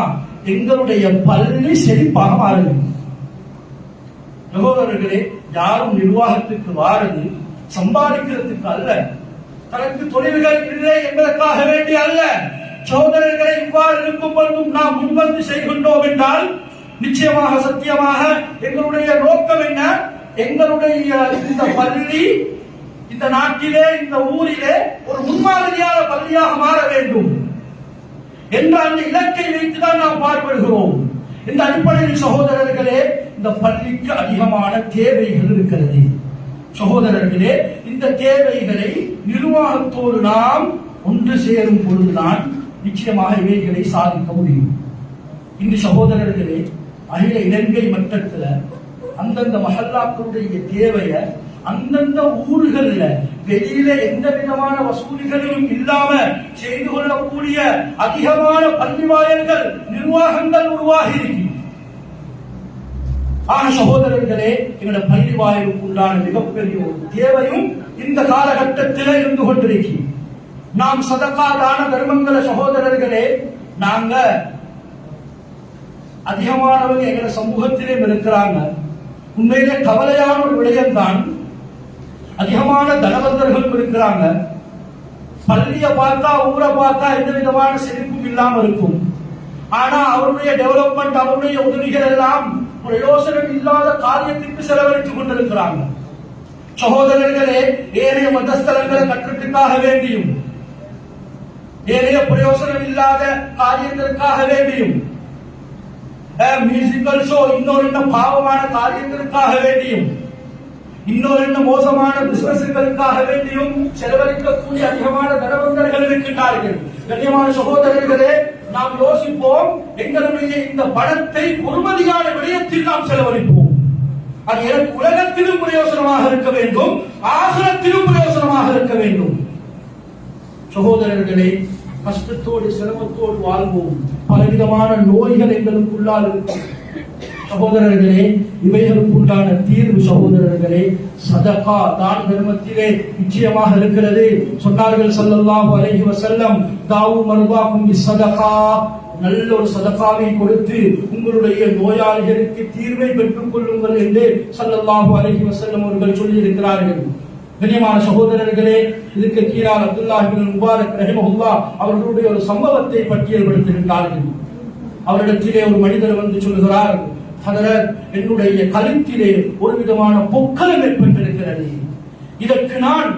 எங்களுடைய பள்ளி செழிப்பாக மாற வேண்டும். சகோதரர்களே, யாரும் நிர்வாகத்துக்கு வாரது சம்பாதிக்கிறதுக்கு அல்ல, தனக்கு தொழில்கள் இல்லை என்பதற்காக வேண்டி அல்ல. சகோதரர்களை, இவ்வாறு இருக்கும் பொழுதும் நாம் முன்வந்து செய்கின்றோம் என்றால் நிச்சயமாக சத்தியமாக எங்களுடைய நோக்கம் என்ன? எங்களுடைய இந்த பள்ளி இந்த நாட்டிலே இந்த ஊரிலே ஒரு முன்மாதிரியான பள்ளியாக மாற வேண்டும் என்ற அந்த இலக்கை வைத்துதான் நாம் பாடுபடுகிறோம். இந்த அடிப்படையில் சகோதரர்களே, இந்த பள்ளிக்கு அதிகமான தேவைகள் இருக்கிறது. சகோதரர்களே, இந்த தேவைகளை நிர்வாகத்தோடு நாம் ஒன்று சேரும் பொழுதுதான் நிச்சயமாக இவைகளை சாதிக்க முடியும். இந்த சகோதரர்களே, அகில இலங்கை மட்டத்தில் அந்தந்த மஹல்லாக்களுடைய தேவையை அந்தந்த ஊர்கள்ல வெளியில எந்த விதமான வசூலிகளும் இல்லாம செய்து கொள்ளக்கூடிய அதிகமான பள்ளி வாயல்கள் நிர்வாகங்கள் உருவாகி இருக்கு. ஆக சகோதரர்களே, எங்களோட பள்ளி வாயிலுக்கு உண்டான மிகப்பெரிய ஒரு தேவையும் இந்த காலகட்டத்தில் இருந்து கொண்டிருக்கு. நாம் சதகா தான தர்மங்கள சகோதரர்களே, நாங்க அதிகமானவங்க எங்கள சமூகத்திலே இருக்கிறாங்க. உண்மையிலே கவலையான ஒரு விடயம் தான். அதிகமான தனவந்தர்களும் இருக்கிறாங்க. பள்ளியை பார்த்தா ஊரை பார்த்தா எந்த விதமான செழிப்பும் இல்லாம இருக்கும். ஆனா அவருடைய டெவலப்மெண்ட், அவருடைய உதவிகள் எல்லாம் பிரயோசனம் இல்லாத காரியத்திற்கு செலவழித்துக் கொண்டிருக்கிறாங்க. சகோதரர்களே, ஏனைய மதஸ்தலங்களை கட்டுறதுக்காக வேண்டியும் ஏனைய பிரயோசனம் இல்லாத காரியங்களுக்காக வேண்டியும் மியூசிக்கல் ஷோ இன்னொரு பாவமான காரியங்களுக்காக வேண்டியும் இன்னொரு மோசமான பிசினஸ்களுக்காக வேண்டியும் செலவழிக்கக்கூடிய அதிகமான தனவந்தர்கள் இருக்கின்றார்கள். கண்ணியமான சகோதரர்களே, நாம் யோசிப்போம், எங்களுடைய இந்த பணத்தை பொறுமதியான விடயத்தில் நாம் செலவழிப்போம். அது எனக்கு உலகத்திலும் பிரயோசனமாக இருக்க வேண்டும், ஆகிரத்திலும் பிரயோசனமாக இருக்க வேண்டும். சகோதரர்களே, கஷ்டத்தோடு சிரமத்தோடு வாழ்வோம். பலவிதமான நோய்கள் எங்களுக்குள்ளால் இருக்கும். சகோதரர்களே, இவைகளுக்குண்டான தீர்வு சகோதரர்களே சதகா தான தர்மத்திலே நிச்சயமாக இருக்கிறது. சொன்னார்கள் ஸல்லல்லாஹு அலைஹி வஸல்லம், தாவு மர்வாக்கும் பிஸ்ஸதகா, நல்ல ஒரு சதகாவை கொடுத்து உங்களுடைய நோயாளிகளுக்கு தீர்வை பெற்றுக் கொள்ளுங்கள் என்று ஸல்லல்லாஹு அலைஹி வஸல்லம் அவர்கள் சொல்லி இருக்கிறார்கள். கண்ணியமான சகோதரர்களே, இதுக்கு கீழால் அப்துல்லாஹ் இப்னு முபாரக் ரஹிமஹுல்லாஹ் அவர்களுடைய ஒரு சம்பவத்தை பட்டியல்படுத்துகின்றார்கள். அவரிடத்திலே ஒரு மனிதர் வந்து சொல்கிறார், ஹதரத், என்னுடைய கழுத்திலே ஒரு விதமான பொக்கலம் ஏற்பட்டிருக்கிறது. இதற்கு நான்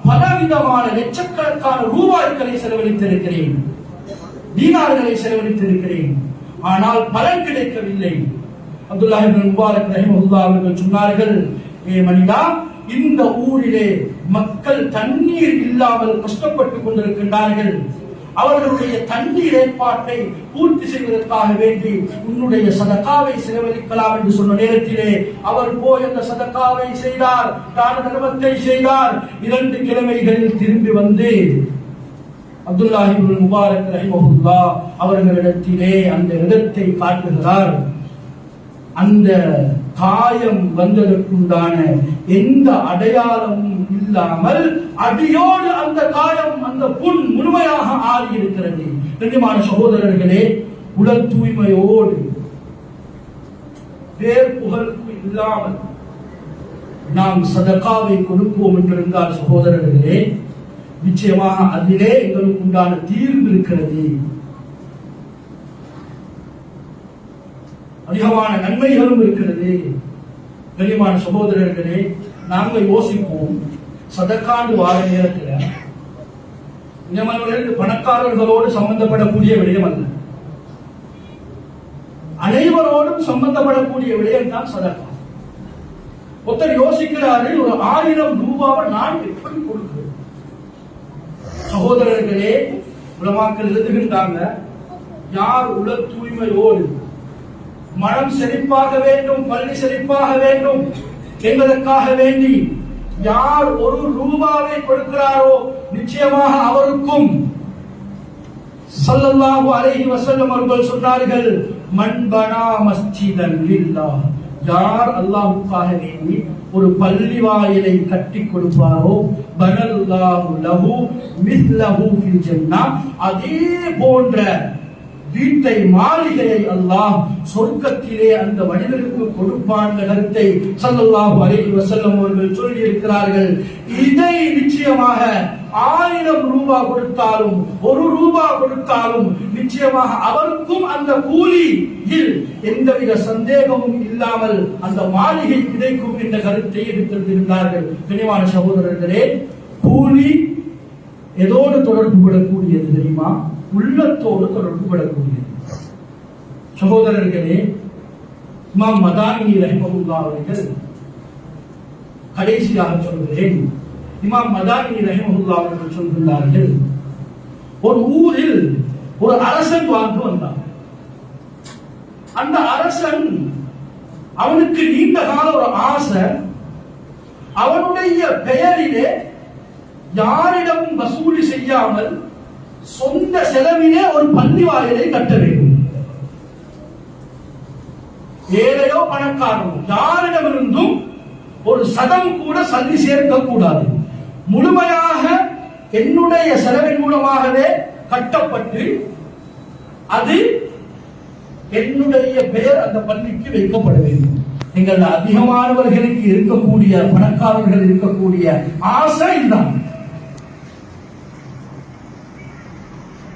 பலவிதமான லட்சக்கணக்கான ரூபாய்களை செலவழித்திருக்கிறேன், தீனார்களை செலவழித்திருக்கிறேன். ஆனால் பலன் கிடைக்கவில்லை. அப்துல்லாஹ் இப்னு முபாரக் ரஹிமஹுல்லாஹ் அவர்கள் சொன்னார்கள், ஏ மனிதா, இந்த ஊரிலே மக்கள் தண்ணீர் இல்லாமல் கஷ்டப்பட்டுக் கொண்டிருக்கின்றார்கள். அவர்களுடைய தண்ணீர் ஏற்பாட்டை பூர்த்தி செய்வதற்காக வேண்டி உன்னுடைய சதகாவை செலவழிக்கலாம் என்று சொன்ன நேரத்திலே அவர் போய் அந்த சதகாவை செய்தார், தான தர்மத்தை செய்தார். 2 கிழமைகளில் திரும்பி வந்து அப்துல்லாஹ் இப்னு முபாரக் ரஹிமஹுல்லாஹ் அவர்களிடத்திலே அந்த இடத்தை காட்டுகிறார். அந்த காயம் வந்ததற்குண்டான எந்த அடையாளமும் இல்லாமல் அடியோடு அந்த காயம், அந்த புண் முழுமையாக ஆறி இருக்கிறது. கண்ணியமான சகோதரர்களே, உடல் தூய்மையோடு பேர் புகழ்க்கு இல்லாமல் நாம் சதகாவை கொடுப்போம் என்றிருந்தால் சகோதரர்களே, நிச்சயமாக அதிலே எங்களுக்கு உண்டான தீர்வு இருக்கிறது. அதிகமான நன்மைகளும் இருக்கிறது. கண்ணியமான சகோதரர்களே, நாங்கள் யோசிப்போம், சதக்காண்டு வார நேரத்தில் பணக்காரர்களோடு சம்பந்தப்படக்கூடிய விடயம் அல்ல, அனைவரோடும் சம்பந்தப்படக்கூடிய விடயம் தான் சதக்கா. ஒருத்தர் யோசிக்கிறார்கள், ஒரு 1000 ரூபாவை நான் எப்படி கொடுக்கிறேன்? சகோதரர்களே, உலமாக்கள் எழுதுகின்றாங்க, யார் உள தூய்மையோடு மனம் செழிப்பாக வேண்டும், பள்ளி செழிப்பாக வேண்டும் என்பதற்காக வேண்டி யார் 1 ரூபாவை கொடுக்கிறாரோ நிச்சயமாக அவருக்கும் ஸல்லல்லாஹு அலைஹி வஸல்லம் அவர்கள் சொன்னார்கள், மன் பனா மஸ்ஜிதன் லில்லாஹ், யார் அல்லாஹ்வுக்காக வேண்டி ஒரு பள்ளி வாயிலை கட்டி கொடுப்பாரோ பனல்லாஹு லஹு மிஸ்லஹு ஃபில் ஜன்னah, அதே போன்ற வீட்டை, மாளிகையை அல்லாஹ் சொர்க்கத்திலே அந்த மனிதனுக்கு கொடுப்பான் என்ற கருத்தை ஸல்லல்லாஹு அலைஹி வஸல்லம் அவர்கள் சொல்லி இருக்கிறார்கள். இதை நிச்சயமாக 1000 ரூபாய் கொடுத்தாலும் 1 ரூபாய் கொடுத்தாலும் நிச்சயமாக அவருக்கும் அந்த கூலியில் எந்தவித சந்தேகமும் இல்லாமல் அந்த மாளிகை கிடைக்கும் என்ற கருத்தை எடுத்திருந்தார்கள். கனிவான சகோதரர்களே, கூலி எதோடு தொடர்பு படக்கூடியது தெரியுமா? உள்ளத்தோடு தொடர்பு படக்கூடியது. சகோதரர்களே, இமாம் மதானி ரஹிமஹுல்லாஹ் அவர்கள், கடைசியாக சொல்கிறேன், இமாம் மதானி ரஹிமஹுல்லாஹ் அவர்கள் சொல்கிறார்கள், ஒரு ஊரில் ஒரு அரசன் வாழ்ந்து வந்தான். அந்த அரசன், அவனுக்கு நீண்ட கால ஒரு ஆசை, அவனுடைய பெயரிலே யாரிடமும் வசூலி செய்யாமல் சொந்த செலவிலே ஒரு பள்ளி வாயிலை கட்ட வேண்டும். ஏழையோ பணக்காரனோ யாரிடமிருந்தும் ஒரு சதம் கூட சல்லி சேர்க்க கூடாது. முழுமையாக என்னுடைய செலவின் மூலமாகவே கட்டப்பட்டு அது என்னுடைய பெயர் அந்த பள்ளிக்கு வைக்கப்பட வேண்டும். எங்கள் அதிகமானவர்களுக்கு இருக்கக்கூடிய, பணக்காரர்கள் இருக்கக்கூடிய ஆசை இதுதான்.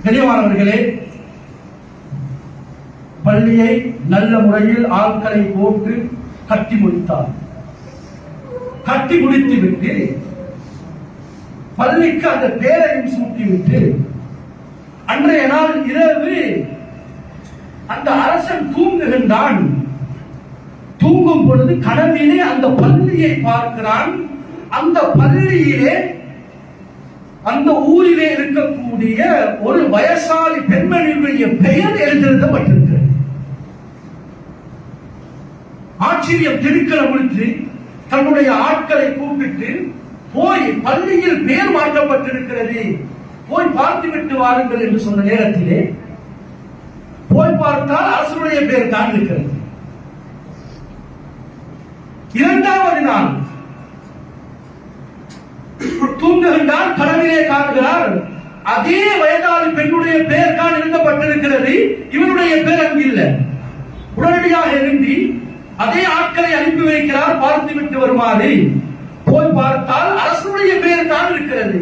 கண்ணியமானவர்களே, பள்ளியை நல்ல முறையில் ஆட்களை போட்டு கட்டி முடித்தார். கட்டி முடித்து விட்டு பள்ளிக்கு அந்த பேரையும் சூட்டிவிட்டு அன்றைய நாள் இரவு அந்த அரசன் தூங்குகின்றான். தூங்கும் பொழுது கனவிலே அந்த பள்ளியை பார்க்கிறான். அந்த பள்ளியிலே, அந்த ஊரிலே இருக்கக்கூடிய ஒரு வயசாளி பெண்மணியுடைய பெயர் எழுதியிருக்கப்பட்டிருக்கிறது. ஆச்சரியம் திடுக்கிற முடித்து தன்னுடைய ஆட்களை கூப்பிட்டு, போய் பள்ளியில் பெயர் மாற்றப்பட்டிருக்கிறது, போய் பார்த்து விட்டு வாருங்கள் என்று சொன்ன நேரத்திலே போய் பார்த்தால் அரசனுடைய பெயர் தான் இருக்கிறது. 2வது நாள் தூங்குகின்றார். கனவிலே காண்கிறார், அதே வயதாளி பெண்ணுடைய பெயர் தான் எழுதப்பட்டிருக்கிறது, இவருடைய பெயர் அங்கு இல்லை. உடனடியாக எழுந்தி அதே ஆட்களை அனுப்பி வைக்கிறார், பார்த்து விட்டு வருமாறு. போய் பார்த்தால் அரசனுடைய பெயர் தான் இருக்கிறது.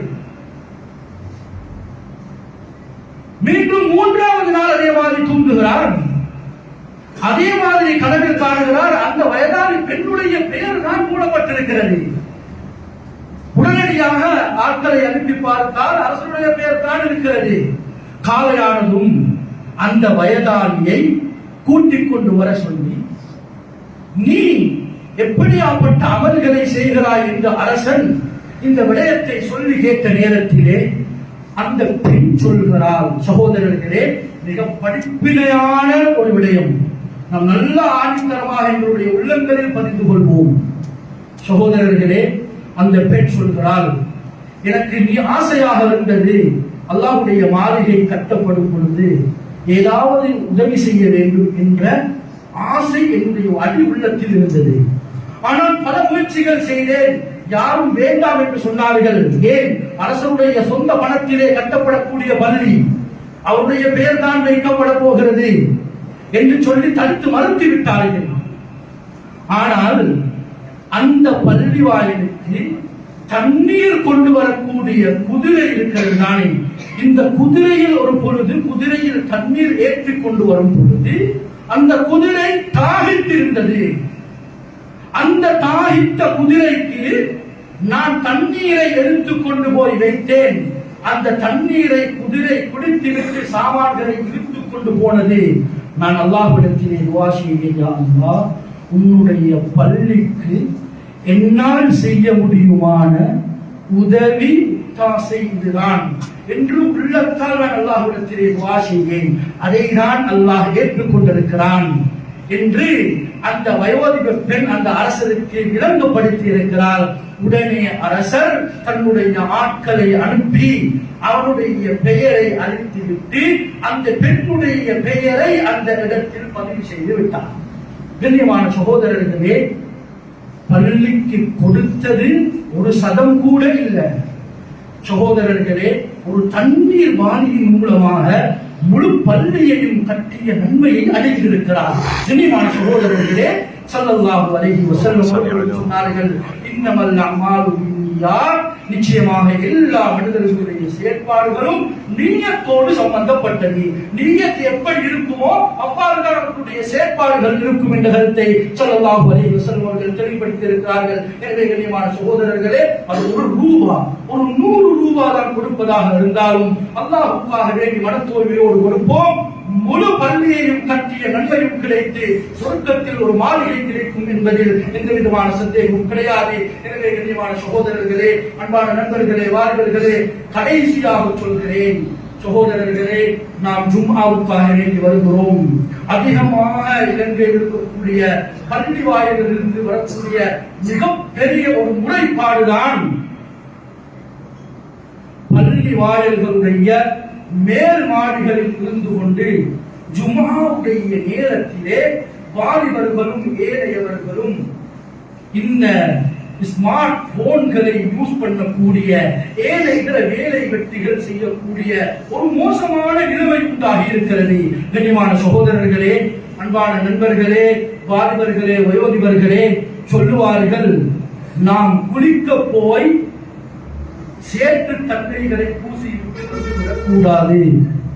மீண்டும் 3வது நாள் அதே மாதிரி தூங்குகிறார். அதே மாதிரி கனவில் காணுகிறார், அந்த வயதாளி பெண்ணுடைய பெயர் தான் மூடப்பட்டிருக்கிறது. உடனடியாக ஆட்களை அனுப்பி பார்த்தால் அரசனுடைய பெயர் தான் இருக்கிறது. காலையானதும் அந்த வயதாளியை கூட்டிக் கொண்டு வர சொல்லி, நீ எப்படியாப்பட்ட அமல்களை செய்கிறாய் என்று அரசன் இந்த விடயத்தை சொல்லி கேட்ட நேரத்திலே அந்த பெண் சொல்கிறாள், சகோதரர்களே, மிக படிப்பினையான ஒரு விடயம், நாம் நல்ல ஆணித்தரமாக எங்களுடைய உள்ளங்களில் பதிந்து கொள்வோம். சகோதரர்களே, அந்த பெண் சொல்கிறாள், எனக்கு நீ ஆசையாக இருந்தது அல்லாஹ்வுடைய மாளிகை கட்டப்படும் பொழுது ஏதாவது உதவி செய்ய வேண்டும் என்ற ஆசை என்னுடைய அடி உள்ளத்தில் இருந்தது. ஆனால் பல முயற்சிகள் செய்தேன், யாரும் வேண்டாம் என்று சொன்னார்கள். ஏன்? அரசனுடைய சொந்த பணத்திலே கட்டப்படக்கூடிய பள்ளி, அவருடைய பெயர் தான் வைக்கப்பட போகிறது என்று சொல்லி தடுத்து மறுத்து விட்டார்கள். ஆனால் அந்த பள்ளி வாயிலுக்கு தண்ணீர் கொண்டு வரக்கூடிய குதிரை இருக்கிறது தானே, இந்த குதிரையில் ஒரு பொழுது குதிரையில் தண்ணீர் ஏற்றி கொண்டு வரும் பொழுது அந்த குதிரை தாகித்திருந்தது. அந்த தாகித்த குதிரைக்கு நான் தண்ணீரை எடுத்துக் கொண்டு போய் வைத்தேன். அந்த தண்ணீரை குதிரை குடித்துவிட்டு சாமான்களை இழுத்துக் கொண்டு போனது. நான் அல்லாஹ்விடத்திலே துஆ செய்தேன், யா அல்லாஹ், உன்னுடைய பள்ளிக்கு என்னால் செய்ய முடியுமான உதவி செய்துதான் என்று உள்ளத்தால் நான் அல்லாஹ்விடத்திலே துஆ செய்தேன். அதை தான் அல்லாஹ் ஏற்றுக்கொண்டிருக்கிறான் என்று அந்த வயோதிக பெண் அந்த அரசருக்கு விளங்கப்படுத்தி இருக்கிறார். உடனே அரசர் தன்னுடைய ஆட்களை அனுப்பி அவருடைய பெயரை அழித்துவிட்டு அந்த பெண்ணுடைய பெயரை அந்த இடத்தில் பதிவு செய்து விட்டார். கண்ணியமான சகோதரர்களே, பள்ளிக்கு கொடுத்தது ஒரு சதம் கூட இல்லை. சகோதரர்களே, ஒரு தண்ணீர் வாளியின் மூலமாக முழு பள்ளியையும் கட்டிய நன்மையை அடைந்திருக்கிறார். கண்ணியமான சகோதரர்களே, ஸல்லல்லாஹு அலைஹி வஸல்லம் அவர்கள் சொன்னார்கள், இன்னமல் அமாலு பின்னியாத், நிச்சயமாக எல்லா மனிதர்களுடைய செயற்பாடுகளும் நிய்யத்தோடு சம்பந்தப்பட்டது. நிய்யத் எப்படி இருக்குமோ அவ்வாறு தான் அவர்களுடைய செயற்பாடுகள் இருக்கும் என்ற கருத்தை ஸல்லல்லாஹு அலைஹி வஸல்லம் அவர்கள் தெளிவுபடுத்தி இருக்கிறார்கள். எனவே கண்ணியமான சகோதரர்களே, அது ஒரு ரூபா, ஒரு 100 ரூபாய் தான் கொடுப்பதாக இருந்தாலும் அல்லாஹ்வுக்காக வேண்டி மனத்தூய்மையோடு கொடுப்போம். முழு பள்ளியையும் கட்டிய நன்மையும் கிடைத்து சொர்க்கத்தில் ஒரு மாளிகை கிடைக்கும் என்பதில் எந்த விதமான சந்தேகமும் கிடையாது. எனவே கண்ணியமான சகோதரர்களே, அன்பான நண்பர்களே, வாலிபர்களே, கடைசியாக சொல்கிறேன், சகோதரர்களே, நாம் ஜும்ஆவுக்காக வேண்டி வருகிறோம். அதிகமாக இலங்கையில் இருக்கக்கூடிய பள்ளி வாயிலிருந்து வரக்கூடிய மிகப்பெரிய ஒரு முறைப்பாடுதான் பள்ளி வாயில்களுடைய மேல் மாடிகளில் இருந்து கொண்டு ஜும்ஆவுடைய நேரத்திலே வாலிபர்களும் ஏழையவர்களும் இந்த ஸ்மார்ட் போன்களை யூஸ் பண்ணக்கூடிய ஏழைகள வேலை வெட்டிகள் செய்யக்கூடிய ஒரு மோசமான நிலைமை உண்டாகி இருக்கிறது. கண்ணியமான சகோதரர்களே, அன்பான நண்பர்களே, வாலிபர்களே, வயோதிபர்களே, சொல்லுவார்கள், நாம் குளிக்க போய் சேற்று தண்ணீர்களை பூசி விடக்கூடாது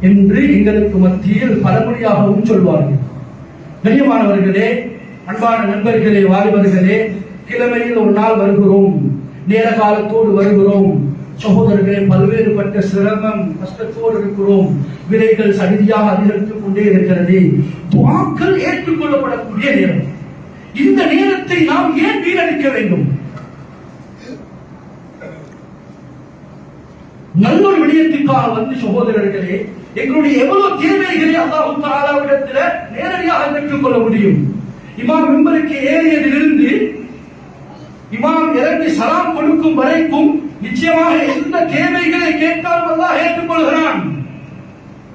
என்று எங்களுக்கு மத்தியில் பழமொழியாகவும் சொல்வார்கள். கண்ணியமானவர்களே, அன்பான நண்பர்களே, வாலிபர்களே, கிழமையில் ஒரு நாள் வருகிறோம், நேர காலத்தோடு வருகிறோம். சகோதரர்களே, பல்வேறுபட்ட சிரமம் கஷ்டத்தோடு இருக்கிறோம். விலைகள் சடிதியாக அதிகரித்துக் கொண்டே இருக்கிறது. துஆக்கள் ஏற்றுக்கொள்ளப்படக்கூடிய நேரம். இந்த நேரத்தை நாம் ஏன் வீணடிக்க வேண்டும்? நல்ல ஒரு விடயத்துக்காக வந்து சகோதரர்களே, எங்களுடைய எவ்வளவு தேவைகளை அல்லாஹ் தஆலாவிடத்தில் நேரடியாக பெற்றுக் கொள்ள முடியும். இமாம் மிம்பருக்கு ஏறியதிலிருந்து இமாம் இறங்கி சலாம் கொடுக்கும் வரைக்கும் நிச்சயமாக எந்த தேவைகளை கேட்டாலும் அல்லாஹ் ஏற்றுக்கொள்கிறான்.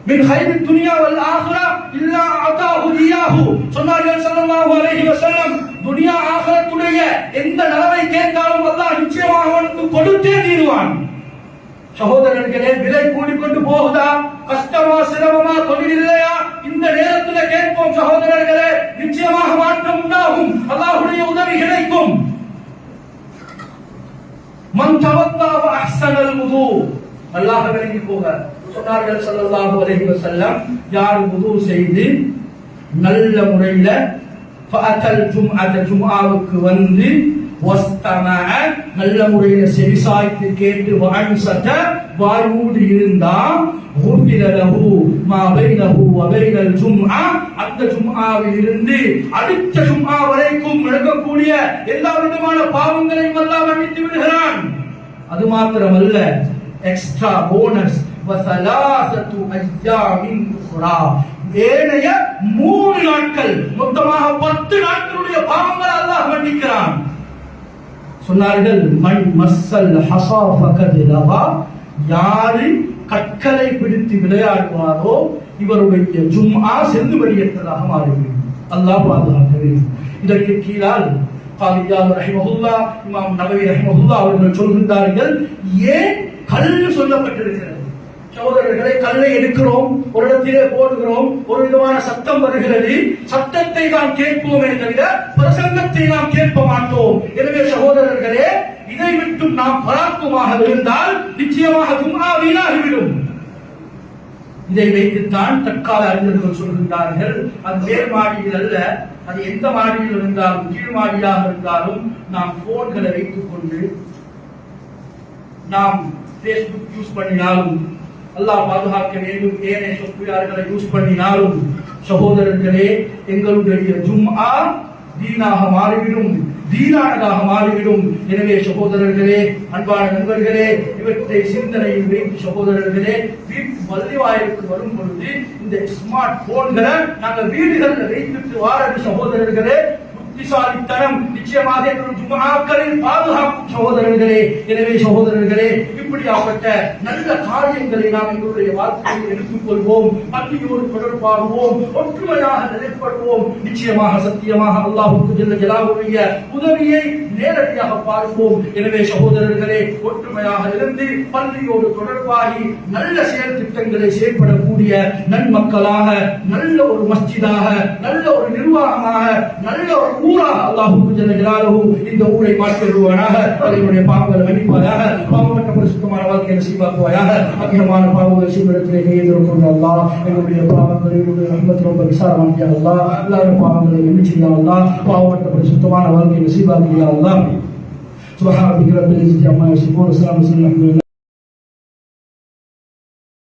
மின் ஹைரி துன்யா வல் ஆகிரா இல்லா அதாஹு இய்யாஹு சொன்னார்கள் ஸல்லல்லாஹு அலைஹி வஸல்லம். துன்யா ஆகிரத்துடைய எந்த நலவை கேட்டாலும் அல்லாஹ் நிச்சயமாக அவனுக்கு கொடுத்தே தீருவான். சகோதரர்களே, விலை கூடிக்கொண்டு போகுதா, கஷ்டமா சிரமமா, தொழில் இல்லையா, இந்த நேரத்தில் கேட்போம் சகோதரர்களே, நிச்சயமாக மாற்றம் உண்டாகும், அல்லாஹ்வுடைய உதவி கிடைக்கும். மன் தவத்தா வ அஹ்ஸனல் வுது, அல்லாஹ் விளங்கி போக சொன்னார்கள் ஸல்லல்லாஹு அலைஹி வஸல்லம், யார் வுது செய்து நல்ல முறையில் ஃபஅத்தல் ஜும்அத, ஜும்ஆவுக்கு வந்து நல்ல முறையில் செவிசாய்த்து கேட்டு வான்சத வாய்மூடி இருந்தா அந்த ஜும்ஆவில் இருந்து அடுத்த ஜும்ஆ வரைக்கும் நடக்கக்கூடிய எல்லா விதமான பாவங்களையும் அல்லாஹ் மன்னித்து விடுகிறான். அது மாத்திரமல்ல, எக்ஸ்ட்ரா போனஸ் வஸலாசத்து அய்யாமின் உக்ரா, ஏனைய 3 நாட்கள், மொத்தமாக 10 நாட்களுடைய பாவங்களை அல்லாஹ் மன்னிக்கிறான். சொன்னார்கள், மன் மஸ்ஸல் ஹஸா ஃபகத் லகா, யாரு கற்களை பிடித்து விளையாடுவாரோ இவருடைய ஜும்ஆ செல்லுபடியற்றதாக மாறிவிடும். அல்லாஹ் பாதுகாக்க வேண்டும். இதற்கு கீழால் காலியார் ரஹிமஹுல்லாஹ், இமாம் நவவி ரஹிமஹுல்லாஹ் அவர்கள் சொல்கின்றார்கள், ஏன் கல் சொல்லப்பட்டிருக்கிறது? சகோதரர்களை, கல்லை எடுக்கிறோம், ஒரு இடத்திலே போடுகிறோம், ஒரு விதமான சத்தம் வருகிறது, சத்தத்தை நாம் கேட்போமே தவிர பிரசங்கத்தை நாம் கேட்க மாட்டோம். எனவே சகோதரர்களே, இதை விட்டு நாம் பராக்குமாக இருந்தால் நிச்சயமாக ஜும்ஆ வீணாகிவிடும். இதை வைத்துத்தான் தற்கால அறிஞர்கள் சொல்கின்றார்கள், அது மேல் மாடியில் அல்ல, அது எந்த மாடியில் இருந்தாலும் கீழ் மாடியாக இருந்தாலும் நாம் போன்களை வைத்துக் கொண்டு நாம் பேஸ்புக் யூஸ் பண்ணினாலும், அல்லாஹ் பாதுகாக்க வேண்டும், ஏனைய சொற்பியார்களை யூஸ் பண்ணினாலும் சகோதரர்களே, எங்களுடைய ஜும்ஆ தீனாக மாறிவிடும், தீனானதாக மாறிவிடும். எனவே சகோதரர்களே, அன்பான நண்பர்களே, இவற்றை சிந்தனையில் வைத்து சகோதரர்களே, வீட்டு வள்ளிவாயிற்கு வரும் பொழுது இந்த ஸ்மார்ட் போன்களை நாங்கள் வீடுகளில் வைத்துட்டு வாரது சகோதரர்களே, புத்திசாலித்தனம் நிச்சயமாக எங்களுடைய ஜும்ஆக்களில் பாதுகாக்கும் சகோதரர்களே. எனவே சகோதரர்களே, இப்படியாப்பட்ட நல்ல காரியங்களை நாம் எங்களுடைய வாழ்க்கையில் எடுத்துக் கொள்வோம், பள்ளியோடு தொடர்பாகுவோம், ஒற்றுமையாக நிலைப்படுவோம். நிச்சயமாக சத்தியமாக அல்லாஹ்வுக்கு ஜல்ல ஜலாலுஹுடைய உதவியை நேரடியாக பார்ப்போம். எனவே சகோதரர்களே, ஒற்றுமையாக இருந்து பள்ளியோடு தொடர்பாகி நல்ல செயல் திட்டங்களை செயல்படக்கூடிய நன்மக்களாக, நல்ல ஒரு மஸ்ஜிதாக, நல்ல ஒரு நிர்வாகமாக, நல்ல ஒரு ஊராக அல்லாஹ்வுக்கு ஜல்ல ஜலாலுஹு இந்த ஊரை மாற்றிடுவானாக. அதனுடைய பாவங்களை மன்னிப்பாயாக, பாவமற்ற பரிசுத்தமான வாழ்க்கையை நசீபாக்குவாயாக. அதிகமான பாவங்கள் செய்வதற்கே கையெழுத்து அல்லாஹ், எங்களுடைய பாவங்களை என்னுடைய ரஹ்மத் ரொம்ப விசாரமாக்கிய அல்லாஹ், எல்லாரும் பாவங்களை மன்னிச்சியா அல்லாஹ், பாவமற்ற பரிசுத்தமான வாழ்க்கையை நசீபாக்கியா அல்லாஹ். சுப்ஹான ரப்பிக ரப்பில் இஸ்ஸத்தி அம்மா யசிஃபூன், வஸ்ஸலாமு அலா